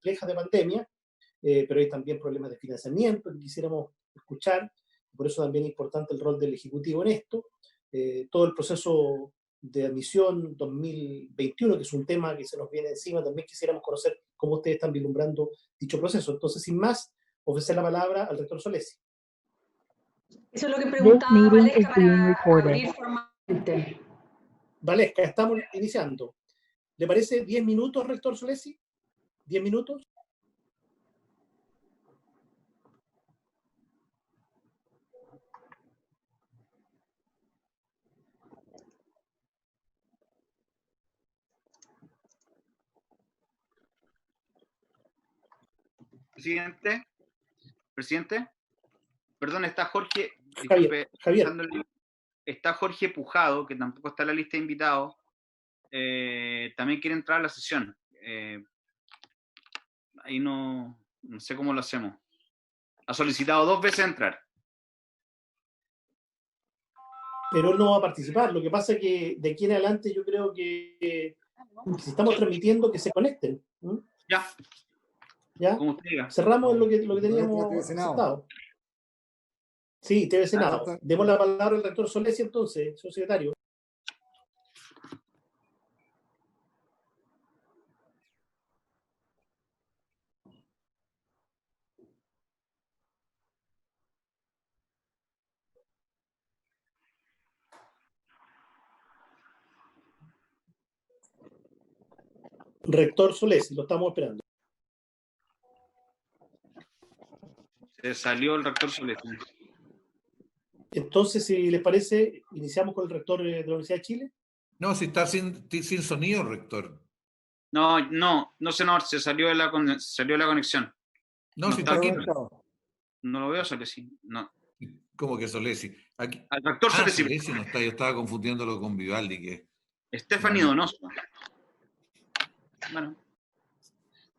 complejas de pandemia, pero hay también problemas de financiamiento que quisiéramos escuchar. Por eso también es importante el rol del Ejecutivo en esto. Todo el proceso de admisión 2021, que es un tema que se nos viene encima, también quisiéramos conocer cómo ustedes están vislumbrando dicho proceso. Entonces, sin más, ofrecer la palabra al rector Solesi. Eso es lo que preguntaba Valesca para abrir formalmente. Valesca, estamos iniciando. ¿Le parece 10 minutos, rector Solesi? ¿10 minutos? Presidente, perdón, está Jorge, Javier. Está Jorge Pujado, que tampoco está en la lista de invitados, también quiere entrar a la sesión. Ahí no sé cómo lo hacemos. Ha solicitado 2 veces entrar. Pero él no va a participar. Lo que pasa es que de aquí en adelante yo creo que si estamos transmitiendo, que se conecten. Ya. ¿Ya? Como usted diga. Cerramos lo que teníamos aceptado. Sí, TV Senado. Demos la palabra al rector Solesi entonces, su secretario. Rector Solesi, lo estamos esperando. Se salió el rector Solesi. Entonces, si les parece, iniciamos con el rector de la Universidad de Chile. No, si está sin sonido, rector. No, senador, se salió de la conexión. No, si está aquí. No lo veo, Solesi. No. ¿Cómo que Solesi? Aquí. Al rector Solesi. Solesi no está, yo estaba confundiéndolo con Vivaldi. Que... Stephanie Donoso. Bueno.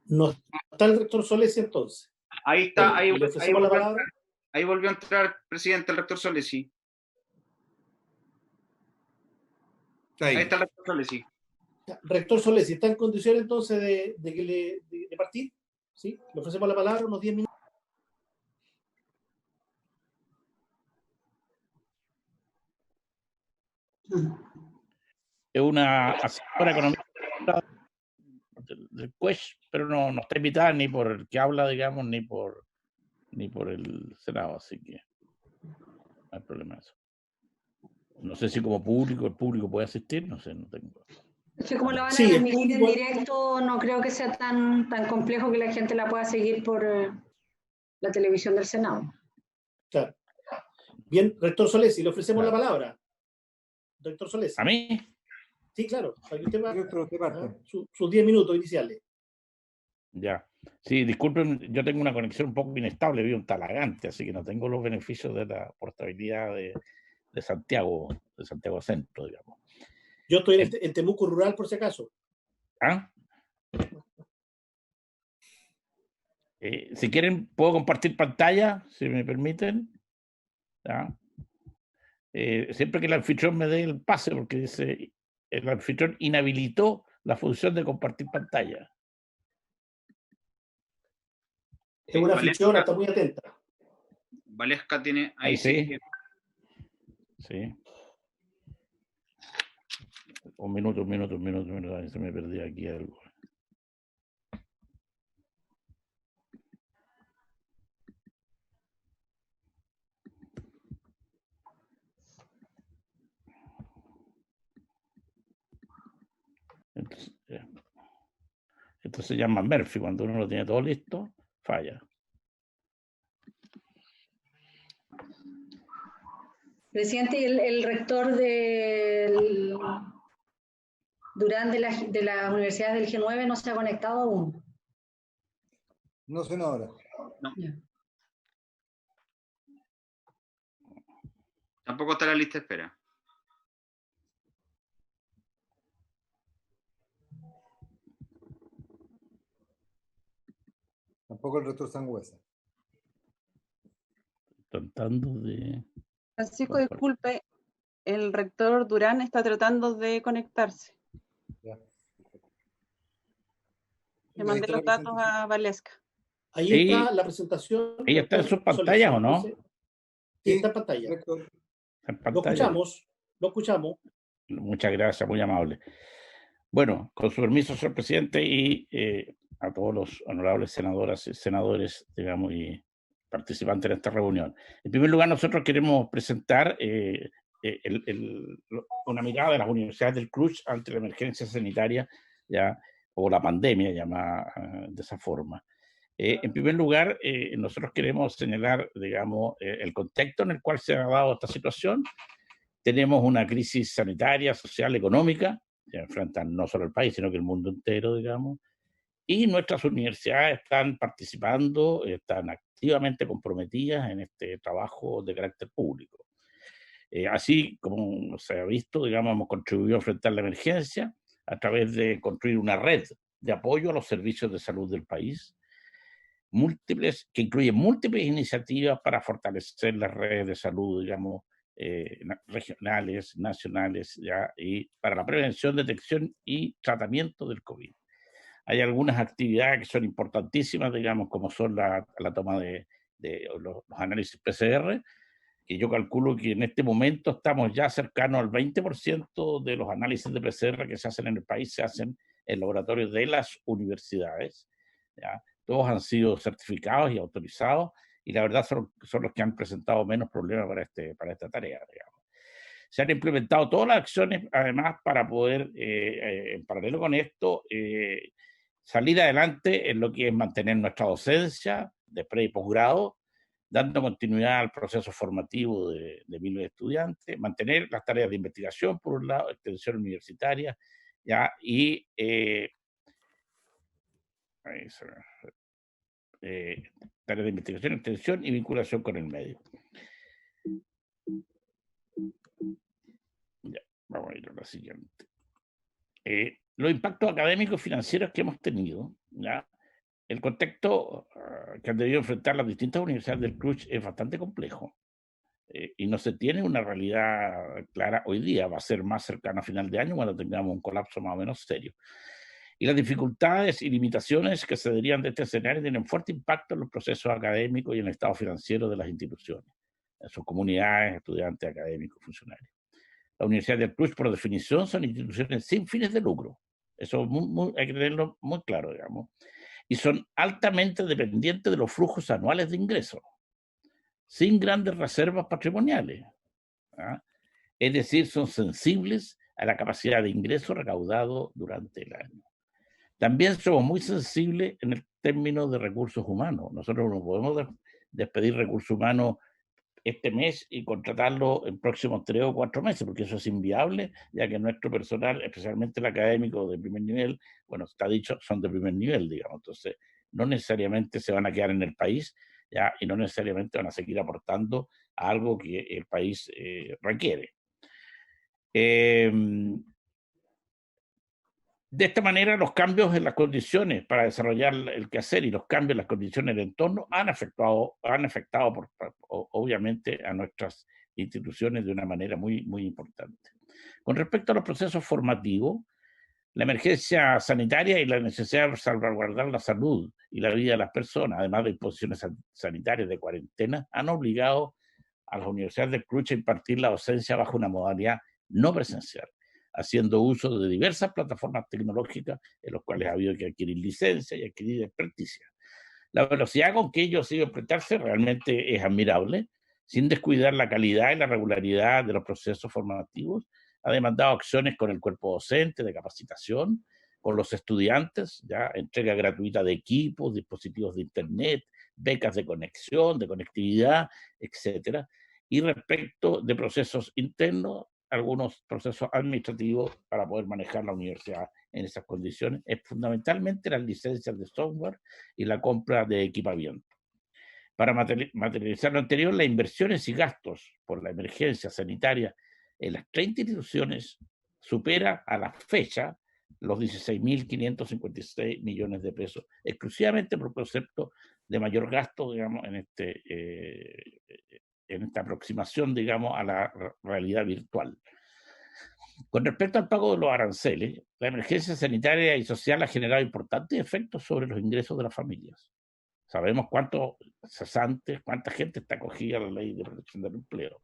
No está el rector Solesi entonces. Ahí está, bueno, ahí volvió a entrar, presidente, el rector Solesi. Ahí está el rector Solesi. Rector Solesi, ¿está en condiciones entonces de partir? ¿Sí? Le ofrecemos la palabra unos 10 minutos. Es una asesora económica del CUESH, pero no está invitada ni por el que habla, digamos, ni por el Senado, así que no hay problema de eso. No sé si como público, el público puede asistir, no sé, no tengo. Es que como la van a transmitir en directo, no creo que sea tan complejo que la gente la pueda seguir por la televisión del Senado. Claro. Bien, rector Solesi, le ofrecemos la palabra. Rector Solesi. ¿A mí? Sí, claro, para que usted parte. Sus 10 minutos iniciales. Ya. Sí, disculpen, yo tengo una conexión un poco inestable, vivo en Talagante, así que no tengo los beneficios de la portabilidad de Santiago Centro, digamos. Yo estoy en Temuco Rural, por si acaso. ¿Ah? Si quieren, puedo compartir pantalla, si me permiten. ¿Ya? Siempre que el anfitrión me dé el pase, porque dice, el anfitrión inhabilitó la función de compartir pantalla. Es una anfitriona, está muy atenta. Valesca tiene ahí sí. Sí. Un minuto, ahí se me perdí aquí algo. Esto se llama Murphy, cuando uno lo tiene todo listo, falla. Presidente, ¿y el rector Durán de las universidades del G9 no se ha conectado aún? No suena ahora. No. Tampoco está en la lista de espera. Tampoco el rector Sangüesa. Tratando de... Francisco, disculpe, el rector Durán está tratando de conectarse. Ya. Le mandé los datos a Valesca. Ahí Sí. está la presentación. ¿Ella está en sus doctor pantallas o no? Solís. Sí, está en pantalla. rector. En Lo pantalla. escuchamos, lo escuchamos. Muchas gracias, muy amable. Bueno, con su permiso, señor presidente, y a todos los honorables senadoras y senadores, digamos, y participantes en esta reunión. En primer lugar, nosotros queremos presentar una mirada de las universidades del CRUCH ante la emergencia sanitaria, ya, o la pandemia, llamada de esa forma. En primer lugar, nosotros queremos señalar, digamos, el contexto en el cual se ha dado esta situación. Tenemos una crisis sanitaria, social, económica, que enfrentan no solo el país, sino que el mundo entero, digamos, y nuestras universidades están participando, están activamente comprometidas en este trabajo de carácter público. Así como se ha visto, digamos, hemos contribuido a enfrentar la emergencia a través de construir una red de apoyo a los servicios de salud del país, que incluye múltiples iniciativas para fortalecer las redes de salud, digamos, regionales, nacionales, ya, y para la prevención, detección y tratamiento del COVID. Hay algunas actividades que son importantísimas, digamos, como son la toma de los análisis PCR, que yo calculo que en este momento estamos ya cercanos al 20% de los análisis de PCR que se hacen en el país se hacen en laboratorios de las universidades, ¿ya? Todos han sido certificados y autorizados, y la verdad son los que han presentado menos problemas para esta tarea, digamos. Se han implementado todas las acciones, además, para poder, en paralelo con esto, salir adelante en lo que es mantener nuestra docencia de pre y posgrado, dando continuidad al proceso formativo de miles de estudiantes, mantener las tareas de investigación, por un lado, extensión universitaria, ¿ya? Y tareas de investigación, extensión y vinculación con el medio. Ya, vamos a ir a la siguiente. Los impactos académicos y financieros que hemos tenido, ¿ya? El contexto que han debido enfrentar las distintas universidades del CRUCH es bastante complejo y no se tiene una realidad clara hoy día. Va a ser más cercano a final de año cuando tengamos un colapso más o menos serio. Y las dificultades y limitaciones que se derivan de este escenario tienen fuerte impacto en los procesos académicos y en el estado financiero de las instituciones, en sus comunidades, estudiantes, académicos, funcionarios. Las universidades del CRUCH, por definición, son instituciones sin fines de lucro. Eso hay que tenerlo muy claro, digamos. Y son altamente dependientes de los flujos anuales de ingresos, sin grandes reservas patrimoniales. ¿Ah? Es decir, son sensibles a la capacidad de ingreso recaudado durante el año. También somos muy sensibles en el término de recursos humanos. Nosotros no podemos despedir recursos humanos este mes y contratarlo en próximos 3 o 4 meses, porque eso es inviable, ya que nuestro personal, especialmente el académico de primer nivel, bueno, está dicho, son de primer nivel, digamos, entonces no necesariamente se van a quedar en el país, ya, y no necesariamente van a seguir aportando a algo que el país requiere. De esta manera, los cambios en las condiciones para desarrollar el quehacer y los cambios en las condiciones del entorno han afectado obviamente a nuestras instituciones de una manera muy, muy importante. Con respecto a los procesos formativos, la emergencia sanitaria y la necesidad de salvaguardar la salud y la vida de las personas, además de disposiciones sanitarias de cuarentena, han obligado a las universidades del CRUCH a impartir la docencia bajo una modalidad no presencial, haciendo uso de diversas plataformas tecnológicas en las cuales ha habido que adquirir licencia y adquirir experticia. La velocidad con que ellos siguen prestarse realmente es admirable, sin descuidar la calidad y la regularidad de los procesos formativos. Ha demandado acciones con el cuerpo docente de capacitación, con los estudiantes, ya entrega gratuita de equipos, dispositivos de internet, becas de conexión, de conectividad, etcétera. Y respecto de procesos internos, algunos procesos administrativos para poder manejar la universidad en esas condiciones, es fundamentalmente las licencias de software y la compra de equipamiento. Para materializar lo anterior, las inversiones y gastos por la emergencia sanitaria en las 30 instituciones supera a la fecha los 16.556 millones de pesos, exclusivamente por concepto de mayor gasto, digamos, en esta aproximación, digamos, a la realidad virtual. Con respecto al pago de los aranceles, la emergencia sanitaria y social ha generado importantes efectos sobre los ingresos de las familias. Sabemos cuántos cesantes, cuánta gente está acogida a la ley de protección del empleo,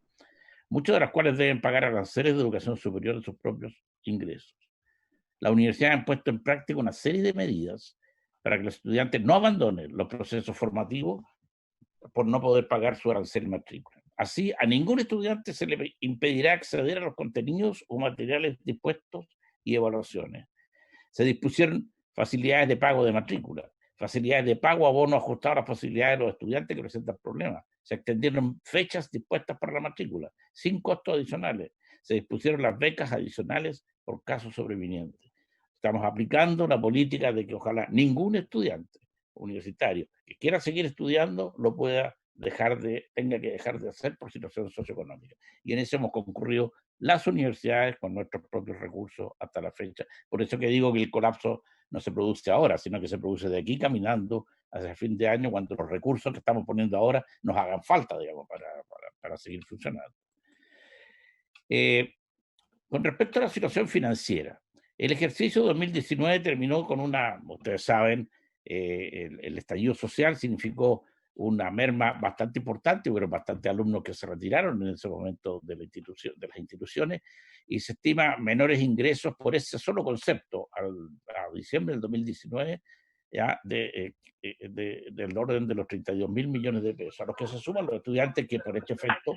muchos de las cuales deben pagar aranceles de educación superior de sus propios ingresos. Las universidades han puesto en práctica una serie de medidas para que los estudiantes no abandonen los procesos formativos por no poder pagar su arancel y matrícula. Así, a ningún estudiante se le impedirá acceder a los contenidos o materiales dispuestos y evaluaciones. Se dispusieron facilidades de pago de matrícula, facilidades de pago a bonos ajustados a las posibilidades de los estudiantes que presentan problemas. Se extendieron fechas dispuestas para la matrícula, sin costos adicionales. Se dispusieron las becas adicionales por casos sobrevinientes. Estamos aplicando una política de que ojalá ningún estudiante universitario que quiera seguir estudiando lo pueda tenga que dejar de hacer por situación socioeconómica. Y en eso hemos concurrido las universidades con nuestros propios recursos hasta la fecha. Por eso que digo que el colapso no se produce ahora, sino que se produce de aquí caminando hacia el fin de año, cuando los recursos que estamos poniendo ahora nos hagan falta, digamos, para seguir funcionando. Con respecto a la situación financiera, el ejercicio 2019 terminó con ustedes saben, el estallido social significó una merma bastante importante, hubo bastantes alumnos que se retiraron en ese momento de las instituciones, y se estima menores ingresos por ese solo concepto a diciembre del 2019 ya del orden de los 32.000 millones de pesos, a los que se suman los estudiantes que por este efecto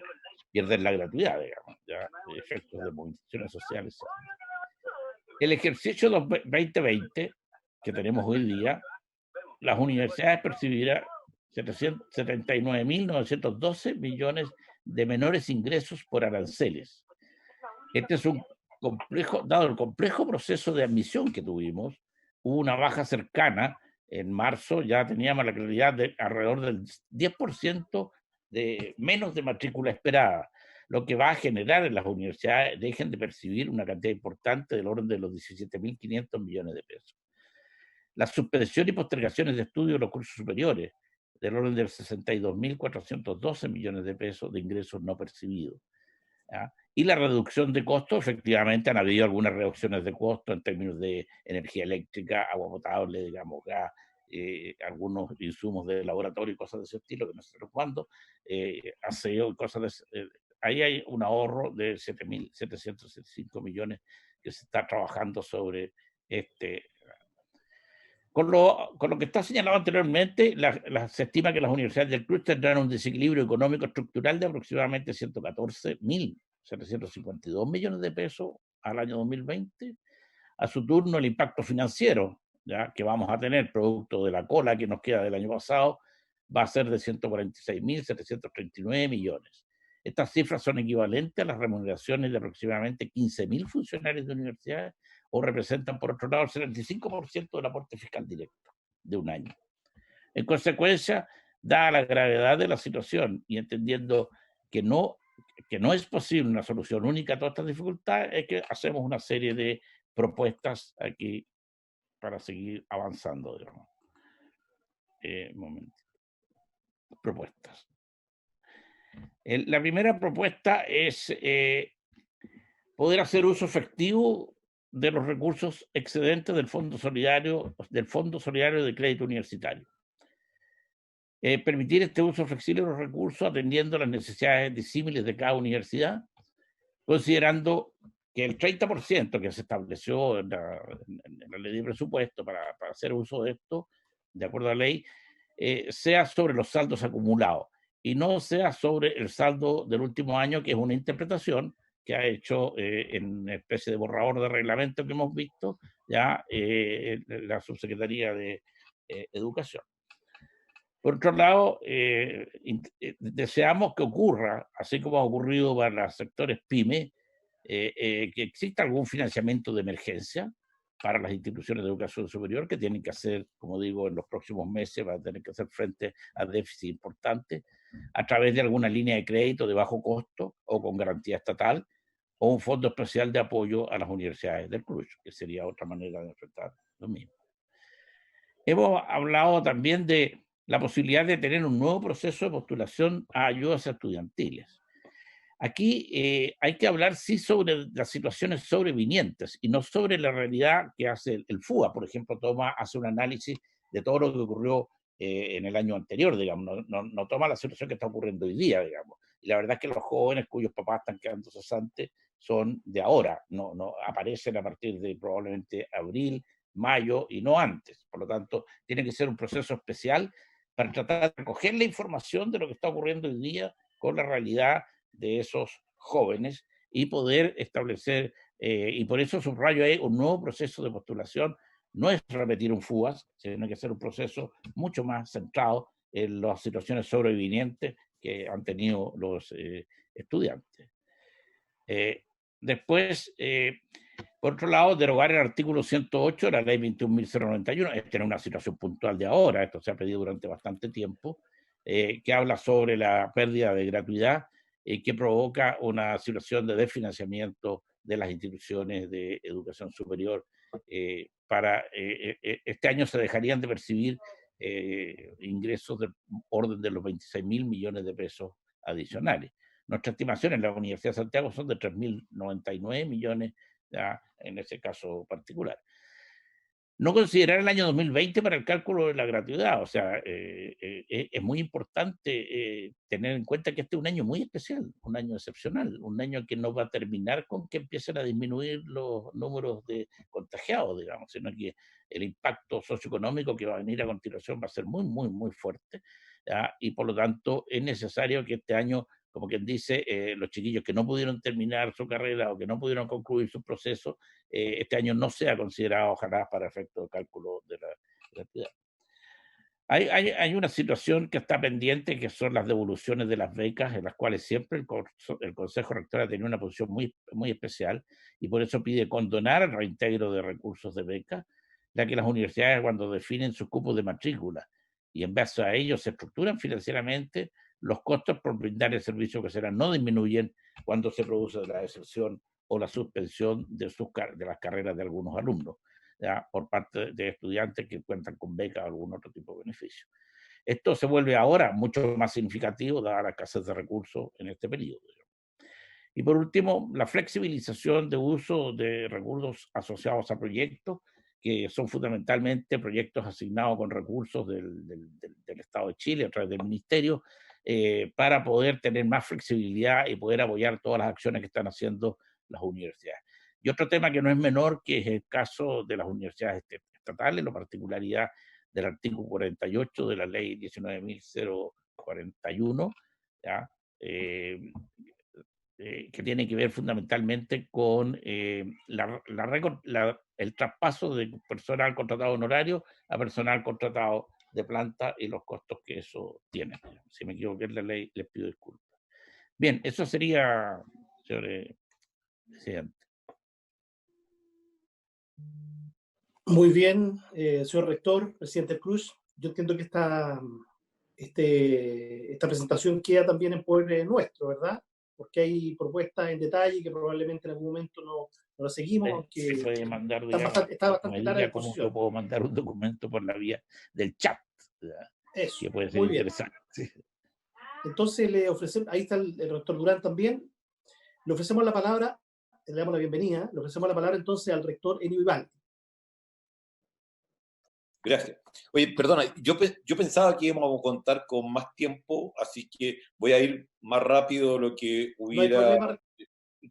pierden la gratuidad, digamos, ya, efectos de movilizaciones sociales. El ejercicio 2020 que tenemos hoy día, las universidades percibirán 79.912 millones de menores ingresos por aranceles. Este es un complejo, dado el complejo proceso de admisión que tuvimos, hubo una baja cercana. En marzo ya teníamos la claridad de alrededor del 10% de menos de matrícula esperada, lo que va a generar en las universidades dejen de percibir una cantidad importante del orden de los 17.500 millones de pesos. La suspensión y postergaciones de estudio de los cursos superiores, del orden de 62.412 millones de pesos de ingresos no percibidos. ¿Ya? Y la reducción de costos, efectivamente han habido algunas reducciones de costos en términos de energía eléctrica, agua potable, digamos, gas, algunos insumos de laboratorio y cosas de ese estilo que no se están ocupando, aseo y cosas de ahí hay un ahorro de 7.775 millones que se está trabajando sobre este. Con lo que está señalado anteriormente, se estima que las universidades del CRUZ tendrán un desequilibrio económico estructural de aproximadamente 114.752 millones de pesos al año 2020. A su turno, el impacto financiero, ya que vamos a tener producto de la cola que nos queda del año pasado, va a ser de 146.739 millones. Estas cifras son equivalentes a las remuneraciones de aproximadamente 15.000 funcionarios de universidades, o representan, por otro lado, el 75% del aporte fiscal directo de un año. En consecuencia, dada la gravedad de la situación y entendiendo que no es posible una solución única a todas estas dificultades, es que hacemos una serie de propuestas aquí para seguir avanzando, digamos. Propuestas. La primera propuesta es poder hacer uso efectivo de los recursos excedentes del Fondo Solidario de Crédito Universitario. Permitir este uso flexible de los recursos atendiendo las necesidades disímiles de cada universidad, considerando que el 30% que se estableció en la ley de presupuesto para hacer uso de esto, de acuerdo a la ley, sea sobre los saldos acumulados y no sea sobre el saldo del último año, que es una interpretación que ha hecho en una especie de borrador de reglamento que hemos visto ya la Subsecretaría de Educación. Por otro lado, deseamos que ocurra, así como ha ocurrido para los sectores PYME, que exista algún financiamiento de emergencia para las instituciones de educación superior que tienen que hacer, como digo, en los próximos meses van a tener que hacer frente a déficit importante a través de alguna línea de crédito de bajo costo o con garantía estatal, o un fondo especial de apoyo a las universidades del CRUZ, que sería otra manera de enfrentar lo mismo. Hemos hablado también de la posibilidad de tener un nuevo proceso de postulación a ayudas estudiantiles. Aquí hay que hablar sí sobre las situaciones sobrevinientes y no sobre la realidad que hace el FUA. Por ejemplo, hace un análisis de todo lo que ocurrió en el año anterior, digamos, no toma la situación que está ocurriendo hoy día, digamos. Y la verdad es que los jóvenes cuyos papás están quedando cesantes son de ahora, no aparecen a partir de probablemente abril, mayo y no antes. Por lo tanto, tiene que ser un proceso especial para tratar de recoger la información de lo que está ocurriendo hoy día con la realidad de esos jóvenes y poder establecer, y por eso subrayo ahí un nuevo proceso de postulación. No es repetir un FUAS, sino que hacer un proceso mucho más centrado en las situaciones sobrevinientes que han tenido los estudiantes. Después, por otro lado, derogar el artículo 108 de la ley 21.091, esta era una situación puntual de ahora, esto se ha pedido durante bastante tiempo, que habla sobre la pérdida de gratuidad que provoca una situación de desfinanciamiento de las instituciones de educación superior. Este año se dejarían de percibir ingresos del orden de los 26.000 millones de pesos adicionales. Nuestra estimación en la Universidad de Santiago son de 3.099 millones, ya, en ese caso particular. No considerar el año 2020 para el cálculo de la gratuidad, o sea, es muy importante tener en cuenta que este es un año muy especial, un año excepcional, un año que no va a terminar con que empiecen a disminuir los números de contagiados, digamos, sino que el impacto socioeconómico que va a venir a continuación va a ser muy, muy, muy fuerte, ¿ya? Y por lo tanto es necesario que este año, como quien dice, los chiquillos que no pudieron terminar su carrera o que no pudieron concluir su proceso, este año no sea considerado, ojalá, para efecto de cálculo de la gratuidad. Hay una situación que está pendiente, que son las devoluciones de las becas, en las cuales siempre el Consejo Rector ha tenido una posición muy, muy especial, y por eso pide condonar el reintegro de recursos de becas, ya que las universidades, cuando definen sus cupos de matrícula y en base a ellos se estructuran financieramente, los costos por brindar el servicio que será no disminuyen cuando se produce la deserción o la suspensión de las carreras de algunos alumnos, ¿ya? Por parte de estudiantes que cuentan con becas o algún otro tipo de beneficio. Esto se vuelve ahora mucho más significativo dadas las escasez de recursos en este periodo. Y por último, la flexibilización de uso de recursos asociados a proyectos, que son fundamentalmente proyectos asignados con recursos del Estado de Chile a través del Ministerio, para poder tener más flexibilidad y poder apoyar todas las acciones que están haciendo las universidades. Y otro tema que no es menor, que es el caso de las universidades estatales, la particularidad del artículo 48 de la ley 19.041, ¿ya? Que tiene que ver fundamentalmente con el traspaso de personal contratado honorario a personal contratado de planta y los costos que eso tiene. Si me equivoqué en la ley, les pido disculpas. Bien, eso sería, señor presidente. Muy bien, señor rector, presidente Cruz. Yo entiendo que esta presentación queda también en poder nuestro, ¿verdad? Porque hay propuestas en detalle que probablemente en algún momento no las seguimos, aunque mandar, está bastante clara la posición. Yo puedo mandar un documento por la vía del chat, ¿verdad? Eso, que puede ser muy bien. interesante. Sí. Entonces le ofrecemos, ahí está el rector Durán también, le ofrecemos la palabra, le damos la bienvenida, le ofrecemos la palabra entonces al rector Enio Vivaldi. Gracias. Oye, perdona, yo pensaba que íbamos a contar con más tiempo, así que voy a ir más rápido de lo que hubiera... No hay problema.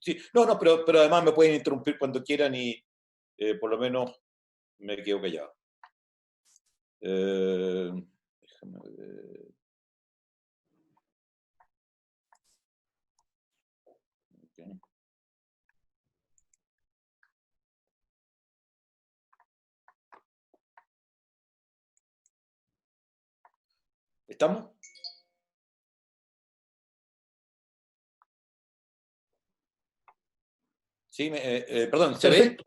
Sí, no, pero además me pueden interrumpir cuando quieran y por lo menos me quedo callado. Déjame ver. Okay. ¿Estamos? Sí, perdón, ¿se ve?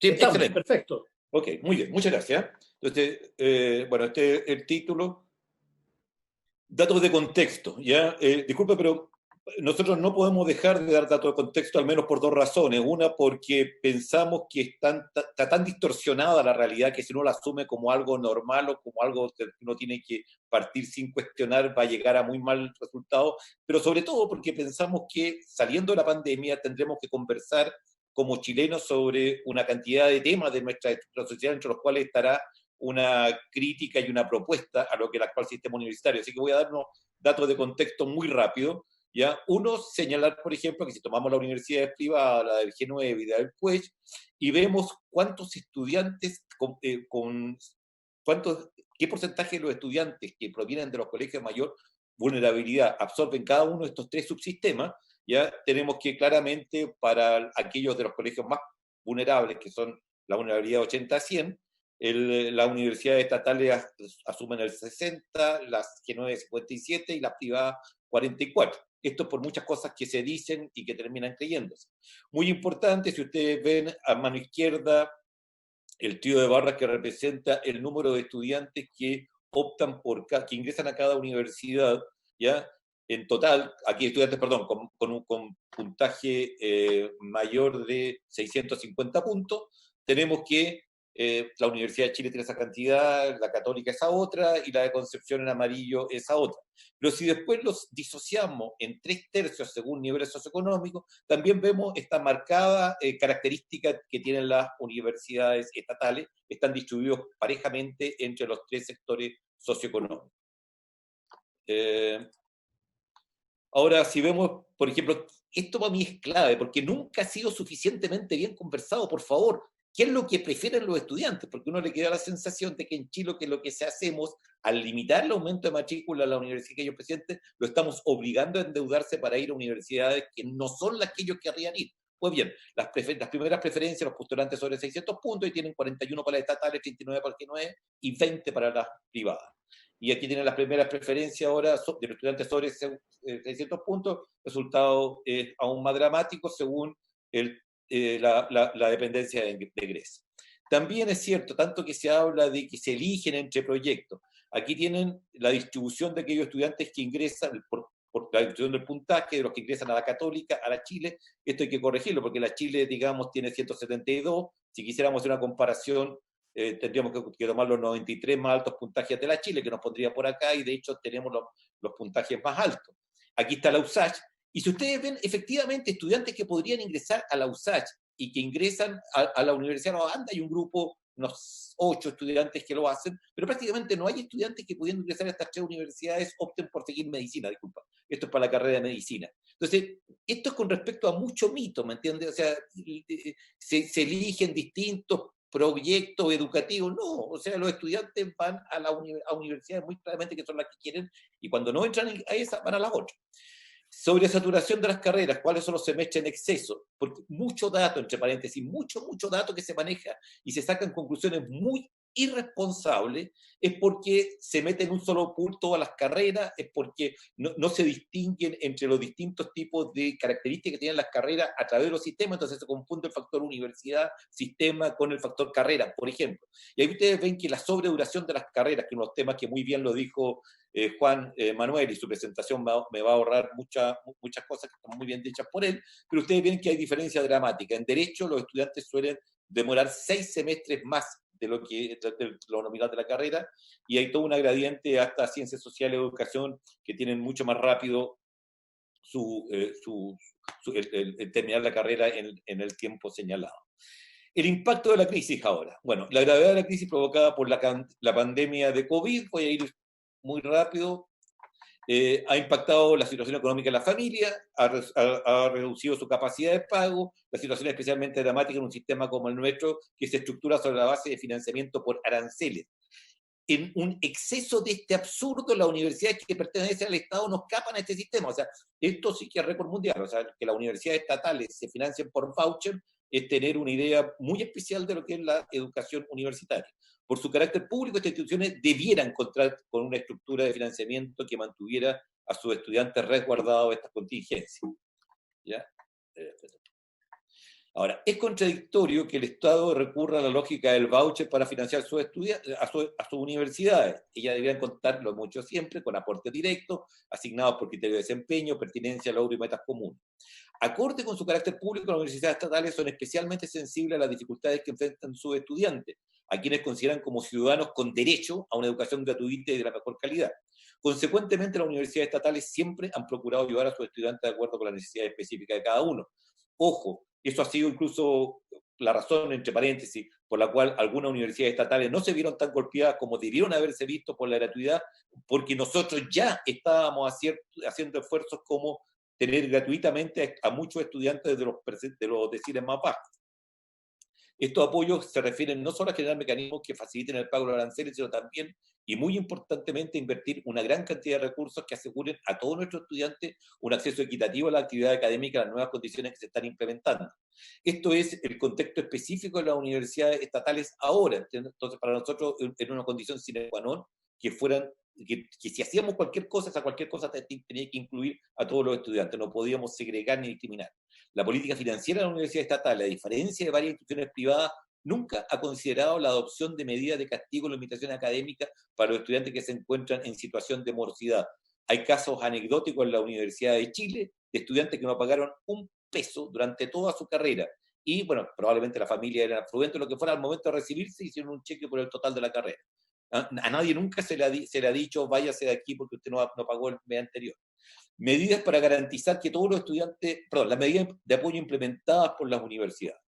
Sí, Estamos, excelente. perfecto. Ok, muy bien, muchas gracias. Entonces, bueno, este es el título. Datos de contexto, ¿ya? Disculpe, pero nosotros no podemos dejar de dar datos de contexto, al menos por dos razones. Una, porque pensamos que está tan distorsionada la realidad que si uno la asume como algo normal o como algo que uno tiene que partir sin cuestionar, va a llegar a muy mal resultado. Pero sobre todo porque pensamos que saliendo de la pandemia tendremos que conversar como chilenos sobre una cantidad de temas de nuestra sociedad, entre los cuales estará una crítica y una propuesta a lo que es el actual sistema universitario. Así que voy a dar unos datos de contexto muy rápido. ¿Ya? Uno, señalar, por ejemplo, que si tomamos las universidades privadas, la del G9 y la del CUES, y vemos cuántos estudiantes, qué porcentaje de los estudiantes que provienen de los colegios de mayor vulnerabilidad absorben cada uno de estos tres subsistemas, ya tenemos que claramente para aquellos de los colegios más vulnerables, que son la vulnerabilidad 80-100, las universidades estatales asumen el 60, las G9 57 y las privadas 44. Esto por muchas cosas que se dicen y que terminan creyéndose. Muy importante, si ustedes ven a mano izquierda el trío de barras que representa el número de estudiantes que optan que ingresan a cada universidad, ¿ya? En total, aquí estudiantes, perdón, con puntaje mayor de 650 puntos, tenemos que la Universidad de Chile tiene esa cantidad, la Católica esa otra, y la de Concepción en amarillo esa otra. Pero si después los disociamos en 3/3 según niveles socioeconómicos, también vemos esta marcada característica que tienen las universidades estatales, están distribuidos parejamente entre los tres sectores socioeconómicos. Ahora, si vemos, por ejemplo, esto para mí es clave, porque nunca ha sido suficientemente bien conversado, por favor. ¿Qué es lo que prefieren los estudiantes? Porque uno le queda la sensación de que en Chile lo que se hacemos, al limitar el aumento de matrícula a la universidad que ellos presidentes, lo estamos obligando a endeudarse para ir a universidades que no son las que ellos querrían ir. Pues bien, las primeras preferencias, los postulantes sobre 600 puntos, y tienen 41 para las estatales, 39 para el G9 y 20 para las privadas. Y aquí tienen las primeras preferencias ahora de los estudiantes sobre 600 puntos, resultado aún más dramático según la dependencia de egreso. También es cierto, tanto que se habla de que se eligen entre proyectos, aquí tienen la distribución de aquellos estudiantes que ingresan por la distribución del puntaje, de los que ingresan a la Católica, a la Chile. Esto hay que corregirlo, porque la Chile, digamos, tiene 172, si quisiéramos hacer una comparación, tendríamos que tomar los 93 más altos puntajes de la Chile, que nos pondría por acá, y de hecho tenemos los puntajes más altos. Aquí está la USACH, y si ustedes ven, efectivamente, estudiantes que podrían ingresar a la USACH y que ingresan a la Universidad de Nueva Banda, hay un grupo, unos 8 estudiantes que lo hacen, pero prácticamente no hay estudiantes que pudiendo ingresar a estas 3 universidades opten por seguir medicina, disculpa. Esto es para la carrera de medicina. Entonces, esto es con respecto a mucho mito, ¿me entiendes? O sea, se eligen distintos proyectos educativos, no, o sea, los estudiantes van a universidades muy claramente que son las que quieren, y cuando no entran a esas, van a las otras. Sobre saturación de las carreras, cuáles son los semestres en exceso, porque mucho dato, entre paréntesis, mucho dato que se maneja y se sacan conclusiones muy irresponsables, es porque se mete en un solo pool todas las carreras, es porque no se distinguen entre los distintos tipos de características que tienen las carreras a través de los sistemas, entonces se confunde el factor universidad, sistema con el factor carrera, por ejemplo. Y ahí ustedes ven que la sobreduración de las carreras, que unos temas que muy bien lo dijo Juan Manuel, y su presentación me va a ahorrar muchas cosas que están muy bien dichas por él, pero ustedes ven que hay diferencia dramática. En Derecho los estudiantes suelen demorar 6 semestres más de lo nominal de la carrera, y hay todo un gradiente hasta Ciencias Sociales y Educación que tienen mucho más rápido el terminar la carrera en el tiempo señalado. El impacto de la crisis ahora. Bueno, la gravedad de la crisis provocada por la pandemia de COVID, voy a ir muy rápido, ha impactado la situación económica de la familia, ha reducido su capacidad de pago, la situación es especialmente dramática en un sistema como el nuestro, que se estructura sobre la base de financiamiento por aranceles. En un exceso de este absurdo, las universidades que pertenecen al Estado no escapan a este sistema. O sea, esto sí que es récord mundial. O sea, que las universidades estatales se financien por voucher es tener una idea muy especial de lo que es la educación universitaria. Por su carácter público, estas instituciones debieran contar con una estructura de financiamiento que mantuviera a sus estudiantes resguardados de estas contingencias. ¿Ya? Ahora, es contradictorio que el Estado recurra a la lógica del voucher para financiar a sus universidades. Ellas deberían contar, lo mucho siempre, con aportes directos, asignados por criterio de desempeño, pertinencia, logro y metas comunes. Acorde con su carácter público, las universidades estatales son especialmente sensibles a las dificultades que enfrentan sus estudiantes, a quienes consideran como ciudadanos con derecho a una educación gratuita y de la mejor calidad. Consecuentemente, las universidades estatales siempre han procurado ayudar a sus estudiantes de acuerdo con las necesidades específicas de cada uno. Ojo, eso ha sido incluso la razón, entre paréntesis, por la cual algunas universidades estatales no se vieron tan golpeadas como debieron haberse visto por la gratuidad, porque nosotros ya estábamos haciendo esfuerzos como tener gratuitamente a muchos estudiantes de los deciles más bajos. Estos apoyos se refieren no solo a generar mecanismos que faciliten el pago de los aranceles, sino también, y muy importantemente, invertir una gran cantidad de recursos que aseguren a todos nuestros estudiantes un acceso equitativo a la actividad académica, a las nuevas condiciones que se están implementando. Esto es el contexto específico de las universidades estatales ahora. Entonces, para nosotros era una condición sine qua non que si hacíamos cualquier cosa, esa cualquier cosa tenía que incluir a todos los estudiantes, no podíamos segregar ni discriminar. La política financiera de la universidad estatal, a diferencia de varias instituciones privadas, nunca ha considerado la adopción de medidas de castigo o limitación académica para los estudiantes que se encuentran en situación de morosidad. Hay casos anecdóticos en la Universidad de Chile de estudiantes que no pagaron un peso durante toda su carrera. Y, bueno, probablemente la familia era afluente, lo que fuera, al momento de recibirse hicieron un cheque por el total de la carrera. A nadie nunca se le ha dicho váyase de aquí porque usted no pagó el mes anterior. Medidas para garantizar que todos los estudiantes, las medidas de apoyo implementadas por las universidades.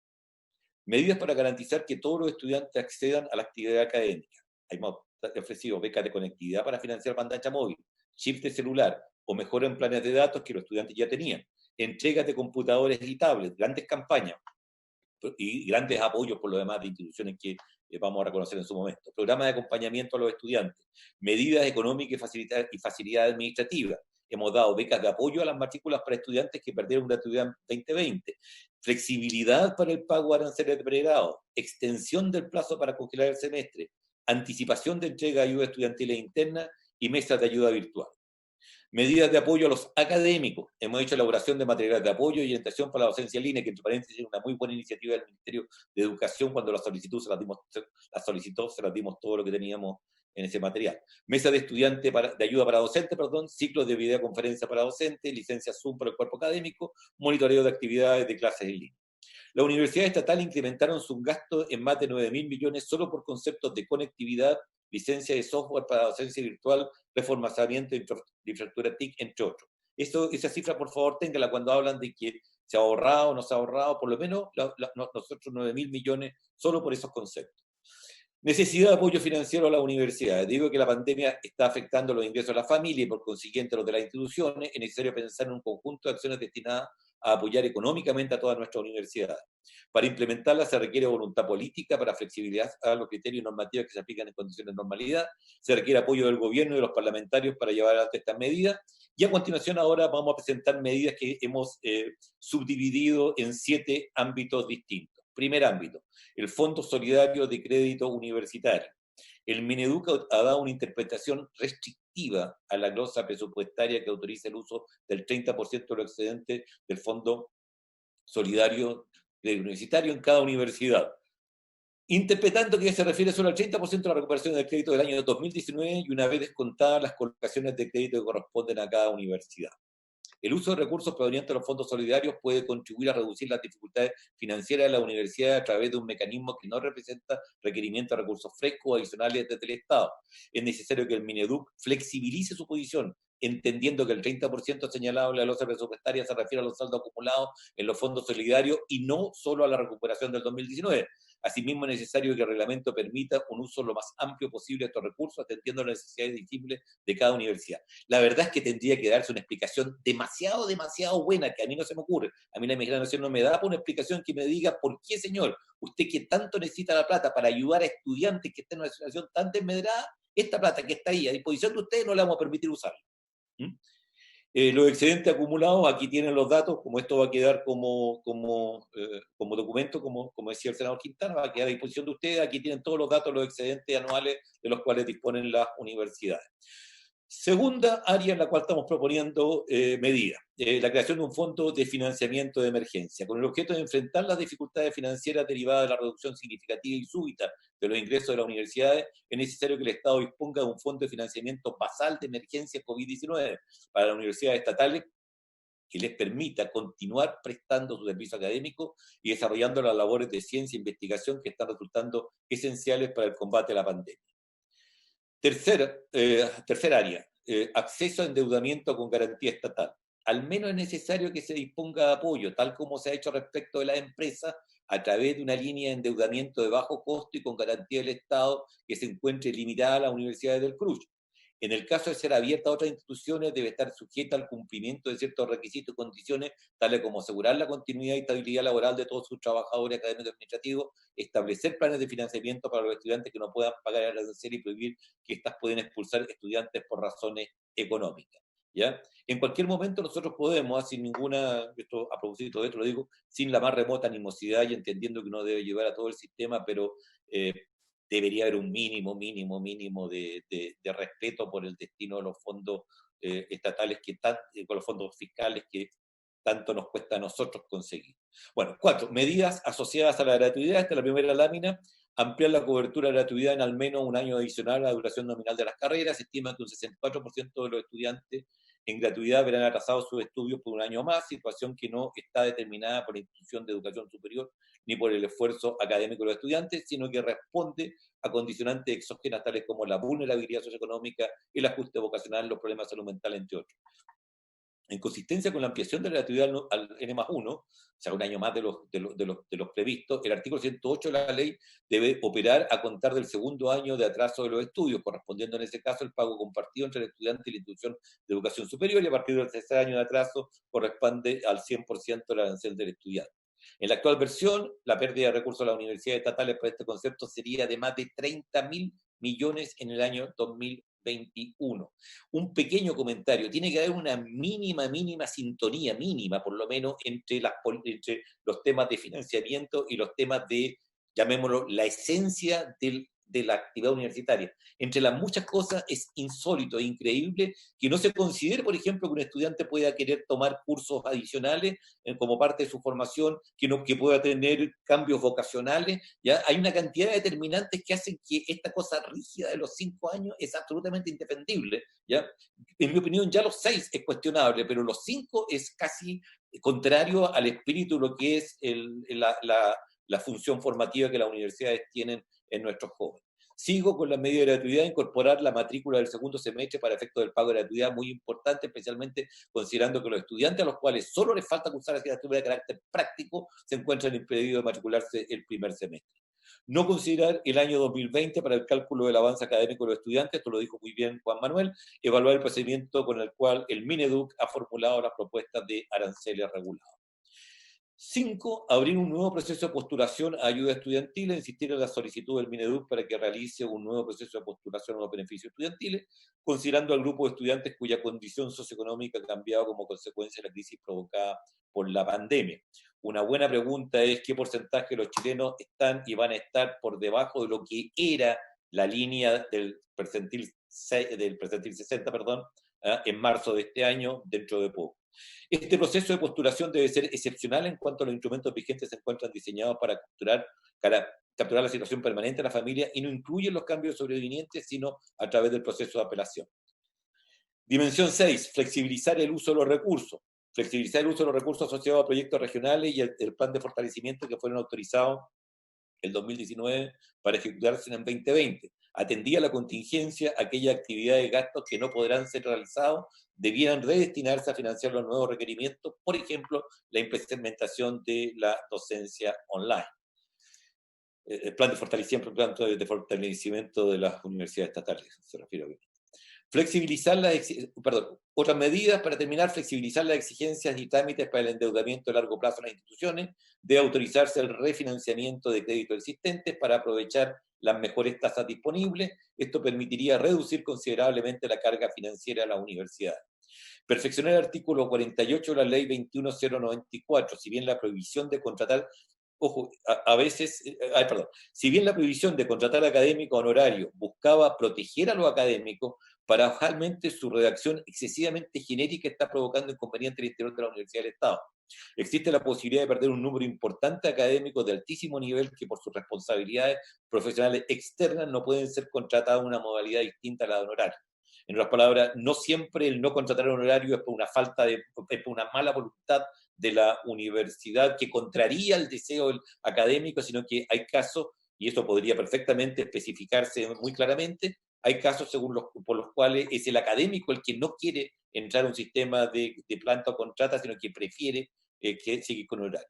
Medidas para garantizar que todos los estudiantes accedan a la actividad académica. Hemos ofrecido becas de conectividad para financiar banda ancha móvil, chips de celular o mejoras en planes de datos que los estudiantes ya tenían, entregas de computadores y tablets, grandes campañas y grandes apoyos por lo demás de instituciones que vamos a reconocer en su momento. Programas de acompañamiento a los estudiantes, medidas económicas y facilidades administrativas. Hemos dado becas de apoyo a las matrículas para estudiantes que perdieron gratuidad en 2020, flexibilidad para el pago de aranceles de pregrado, extensión del plazo para congelar el semestre, anticipación de entrega de ayuda estudiantil interna y mesas de ayuda virtual. Medidas de apoyo a los académicos. Hemos hecho elaboración de materiales de apoyo y orientación para la docencia en línea, que entre paréntesis es una muy buena iniciativa del Ministerio de Educación. Cuando la solicitó, se las dimos todo lo que teníamos en ese material. Mesa de estudiantes de ayuda para docentes, ciclos de videoconferencia para docentes, licencias Zoom para el cuerpo académico, monitoreo de actividades de clases en línea. Las universidades estatales incrementaron sus gastos en más de 9.000 millones solo por conceptos de conectividad, licencia de software para docencia virtual, reforzamiento de infraestructura TIC, entre otros. Esa cifra, por favor, téngala cuando hablan de que se ha ahorrado o no se ha ahorrado, por lo menos nosotros 9.000 millones solo por esos conceptos. Necesidad de apoyo financiero a las universidades. Digo que la pandemia está afectando los ingresos de la familia y por consiguiente los de las instituciones. Es necesario pensar en un conjunto de acciones destinadas a apoyar económicamente a todas nuestras universidades. Para implementarla se requiere voluntad política para flexibilidad a los criterios normativos que se aplican en condiciones de normalidad. Se requiere apoyo del gobierno y de los parlamentarios para llevar adelante estas medidas. Y a continuación ahora vamos a presentar medidas que hemos subdividido en 7 ámbitos distintos. Primer ámbito, el Fondo Solidario de Crédito Universitario. El Mineduc ha dado una interpretación restrictiva a la glosa presupuestaria que autoriza el uso del 30% de los excedentes del Fondo Solidario Universitario en cada universidad, interpretando que se refiere solo al 30% de la recuperación del crédito del año 2019 y una vez descontadas las colocaciones de crédito que corresponden a cada universidad. El uso de recursos provenientes de los fondos solidarios puede contribuir a reducir las dificultades financieras de la universidad a través de un mecanismo que no representa requerimiento de recursos frescos o adicionales desde el Estado. Es necesario que el Mineduc flexibilice su posición, entendiendo que el 30% señalado en la glosa presupuestaria se refiere a los saldos acumulados en los fondos solidarios y no solo a la recuperación del 2019. Asimismo, es necesario que el reglamento permita un uso lo más amplio posible de estos recursos, atendiendo las necesidades disímiles de cada universidad. La verdad es que tendría que darse una explicación demasiado buena, que a mí no se me ocurre. A mí la imaginación no me da una explicación que me diga por qué, señor, usted que tanto necesita la plata para ayudar a estudiantes que estén en una situación tan desmedrada, esta plata que está ahí a disposición de ustedes no la vamos a permitir usarla. Los excedentes acumulados, aquí tienen los datos, como esto va a quedar como documento, como decía el senador Quintana, va a quedar a disposición de ustedes, aquí tienen todos los datos, los excedentes anuales de los cuales disponen las universidades. Segunda área en la cual estamos proponiendo medidas, la creación de un fondo de financiamiento de emergencia, con el objeto de enfrentar las dificultades financieras derivadas de la reducción significativa y súbita de los ingresos de las universidades. Es necesario que el Estado disponga de un fondo de financiamiento basal de emergencia COVID-19 para las universidades estatales que les permita continuar prestando su servicio académico y desarrollando las labores de ciencia e investigación que están resultando esenciales para el combate a la pandemia. Tercera área, acceso a endeudamiento con garantía estatal. Al menos es necesario que se disponga de apoyo, tal como se ha hecho respecto de las empresas, a través de una línea de endeudamiento de bajo costo y con garantía del Estado que se encuentre limitada a las universidades del CRUSH. En el caso de ser abierta a otras instituciones, debe estar sujeta al cumplimiento de ciertos requisitos y condiciones, tales como asegurar la continuidad y estabilidad laboral de todos sus trabajadores académicos y administrativos, establecer planes de financiamiento para los estudiantes que no puedan pagar el arancel y prohibir que éstas pueden expulsar estudiantes por razones económicas. ¿Ya? En cualquier momento nosotros podemos, sin ninguna, esto a propósito de esto lo digo, sin la más remota animosidad y entendiendo que uno debe llevar a todo el sistema, pero debería haber un mínimo de respeto por el destino de los fondos estatales, con los fondos fiscales que tanto nos cuesta a nosotros conseguir. Bueno, 4. Medidas asociadas a la gratuidad. Esta es la primera lámina. Ampliar la cobertura de gratuidad en al menos un año adicional a la duración nominal de las carreras. Se estima que un 64% de los estudiantes en gratuidad verán atrasados sus estudios por un año más, situación que no está determinada por la institución de educación superior ni por el esfuerzo académico de los estudiantes, sino que responde a condicionantes exógenas tales como la vulnerabilidad socioeconómica, el ajuste vocacional, los problemas de salud mental, entre otros. En consistencia con la ampliación de la gratuidad al N+1, o sea, un año más de los previstos, el artículo 108 de la ley debe operar a contar del segundo año de atraso de los estudios, correspondiendo en ese caso el pago compartido entre el estudiante y la institución de educación superior, y a partir del tercer año de atraso corresponde al 100% del arancel del estudiante. En la actual versión, la pérdida de recursos de las universidades estatales para este concepto sería de más de 30.000 millones en el año 2021. Un pequeño comentario: tiene que haber una mínima sintonía, mínima por lo menos, entre los temas de financiamiento y los temas de, llamémoslo, la esencia de la actividad universitaria. Entre las muchas cosas es insólito e increíble que no se considere, por ejemplo, que un estudiante pueda querer tomar cursos adicionales como parte de su formación, que pueda tener cambios vocacionales. ¿Ya? Hay una cantidad de determinantes que hacen que esta cosa rígida de los 5 años es absolutamente indefendible. ¿Ya? En mi opinión, ya los 6 es cuestionable, pero los 5 es casi contrario al espíritu de lo que es la función formativa que las universidades tienen en nuestros jóvenes. Sigo con la medida de gratuidad, incorporar la matrícula del segundo semestre para efectos del pago de gratuidad, muy importante, especialmente considerando que los estudiantes a los cuales solo les falta cursar asignatura de carácter práctico se encuentran impedidos de matricularse el primer semestre. No considerar el año 2020 para el cálculo del avance académico de los estudiantes, esto lo dijo muy bien Juan Manuel. Evaluar el procedimiento con el cual el Mineduc ha formulado las propuestas de aranceles regulados. 5. Abrir un nuevo proceso de postulación a ayuda estudiantil, insistir en la solicitud del Mineduc para que realice un nuevo proceso de postulación a los beneficios estudiantiles, considerando al grupo de estudiantes cuya condición socioeconómica ha cambiado como consecuencia de la crisis provocada por la pandemia. Una buena pregunta es qué porcentaje de los chilenos están y van a estar por debajo de lo que era la línea del percentil 60, en marzo de este año, dentro de poco. Este proceso de postulación debe ser excepcional en cuanto a los instrumentos vigentes se encuentran diseñados para capturar la situación permanente de la familia y no incluyen los cambios sobrevinientes, sino a través del proceso de apelación. Dimensión 6. Flexibilizar el uso de los recursos. Flexibilizar el uso de los recursos asociados a proyectos regionales y el plan de fortalecimiento que fueron autorizados el 2019 para ejecutarse en 2020. Atendía la contingencia, aquellas actividades de gastos que no podrán ser realizados debieran redestinarse a financiar los nuevos requerimientos, por ejemplo, la implementación de la docencia online. El plan de fortalecimiento de las universidades estatales, se refiere a otras medidas para terminar: flexibilizar las exigencias y trámites para el endeudamiento a largo plazo en las instituciones. Debe autorizarse el refinanciamiento de créditos existentes para aprovechar las mejores tasas disponibles. Esto permitiría reducir considerablemente la carga financiera a las universidades. Perfeccionar el artículo 48 de la ley 21094, si bien la prohibición de contratar si bien la prohibición de contratar académicos honorarios buscaba proteger a los académicos, Paradojalmente, su redacción excesivamente genérica está provocando inconvenientes al interior de la Universidad del Estado. Existe la posibilidad de perder un número importante de académicos de altísimo nivel que por sus responsabilidades profesionales externas no pueden ser contratados en una modalidad distinta a la de honorario. En otras palabras, no siempre el no contratar honorario es por una es por una mala voluntad de la universidad que contraría el deseo académico, sino que hay casos, y eso podría perfectamente especificarse muy claramente, hay casos por los cuales es el académico el que no quiere entrar a un sistema de planta o contrata, sino que prefiere que seguir con horario.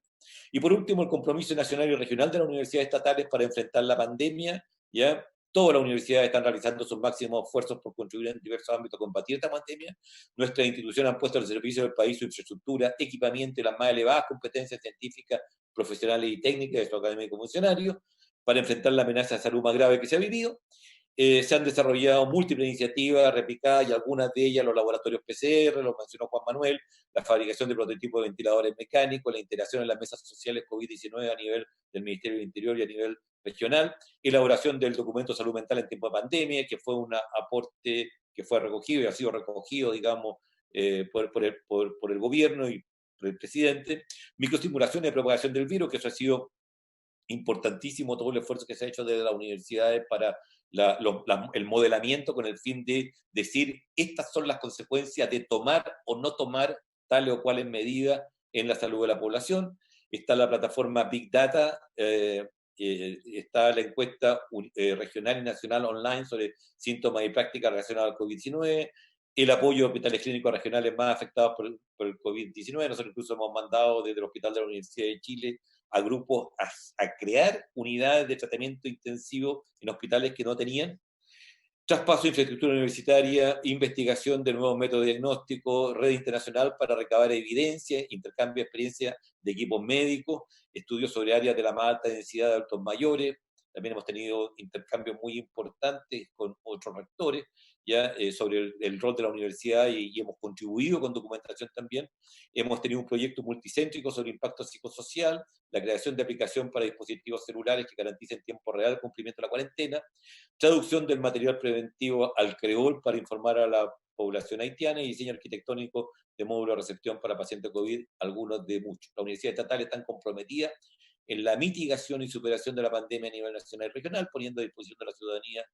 Y por último, el compromiso nacional y regional de las universidades estatales para enfrentar la pandemia. ¿Ya? Todas las universidades están realizando sus máximos esfuerzos por contribuir en diversos ámbitos a combatir esta pandemia. Nuestras instituciones han puesto al servicio del país su infraestructura, equipamiento y las más elevadas competencias científicas, profesionales y técnicas de su académico funcionarios para enfrentar la amenaza de salud más grave que se ha vivido. Se han desarrollado múltiples iniciativas replicadas y algunas de ellas los laboratorios PCR, lo mencionó Juan Manuel, la fabricación de prototipos de ventiladores mecánicos, la integración en las mesas sociales COVID-19 a nivel del Ministerio del Interior y a nivel regional, elaboración del documento de salud mental en tiempo de pandemia, que fue un aporte que fue recogido y ha sido recogido, digamos, por el gobierno y por el presidente, microestimulación de propagación del virus, que eso ha sido importantísimo, todo el esfuerzo que se ha hecho desde las universidades para el modelamiento con el fin de decir estas son las consecuencias de tomar o no tomar tales o cuales medidas en la salud de la población. Está la plataforma Big Data, está la encuesta regional y nacional online sobre síntomas y prácticas relacionadas al COVID-19, el apoyo a hospitales clínicos regionales más afectados por el COVID-19. Nosotros incluso hemos mandado desde el Hospital de la Universidad de Chile a grupos a crear unidades de tratamiento intensivo en hospitales que no tenían. Traspaso de infraestructura universitaria, investigación de nuevos métodos de diagnóstico, red internacional para recabar evidencia, intercambio de experiencia de equipos médicos, estudios sobre áreas de la más alta densidad de adultos mayores. También hemos tenido intercambios muy importantes con otros rectores ya sobre el rol de la universidad y hemos contribuido con documentación también. Hemos tenido un proyecto multicéntrico sobre impacto psicosocial, la creación de aplicación para dispositivos celulares que garanticen en tiempo real el cumplimiento de la cuarentena, traducción del material preventivo al creol para informar a la población haitiana y diseño arquitectónico de módulos de recepción para pacientes COVID, algunos de muchos. Las universidades estatales están comprometidas en la mitigación y superación de la pandemia a nivel nacional y regional, poniendo a disposición de la ciudadanía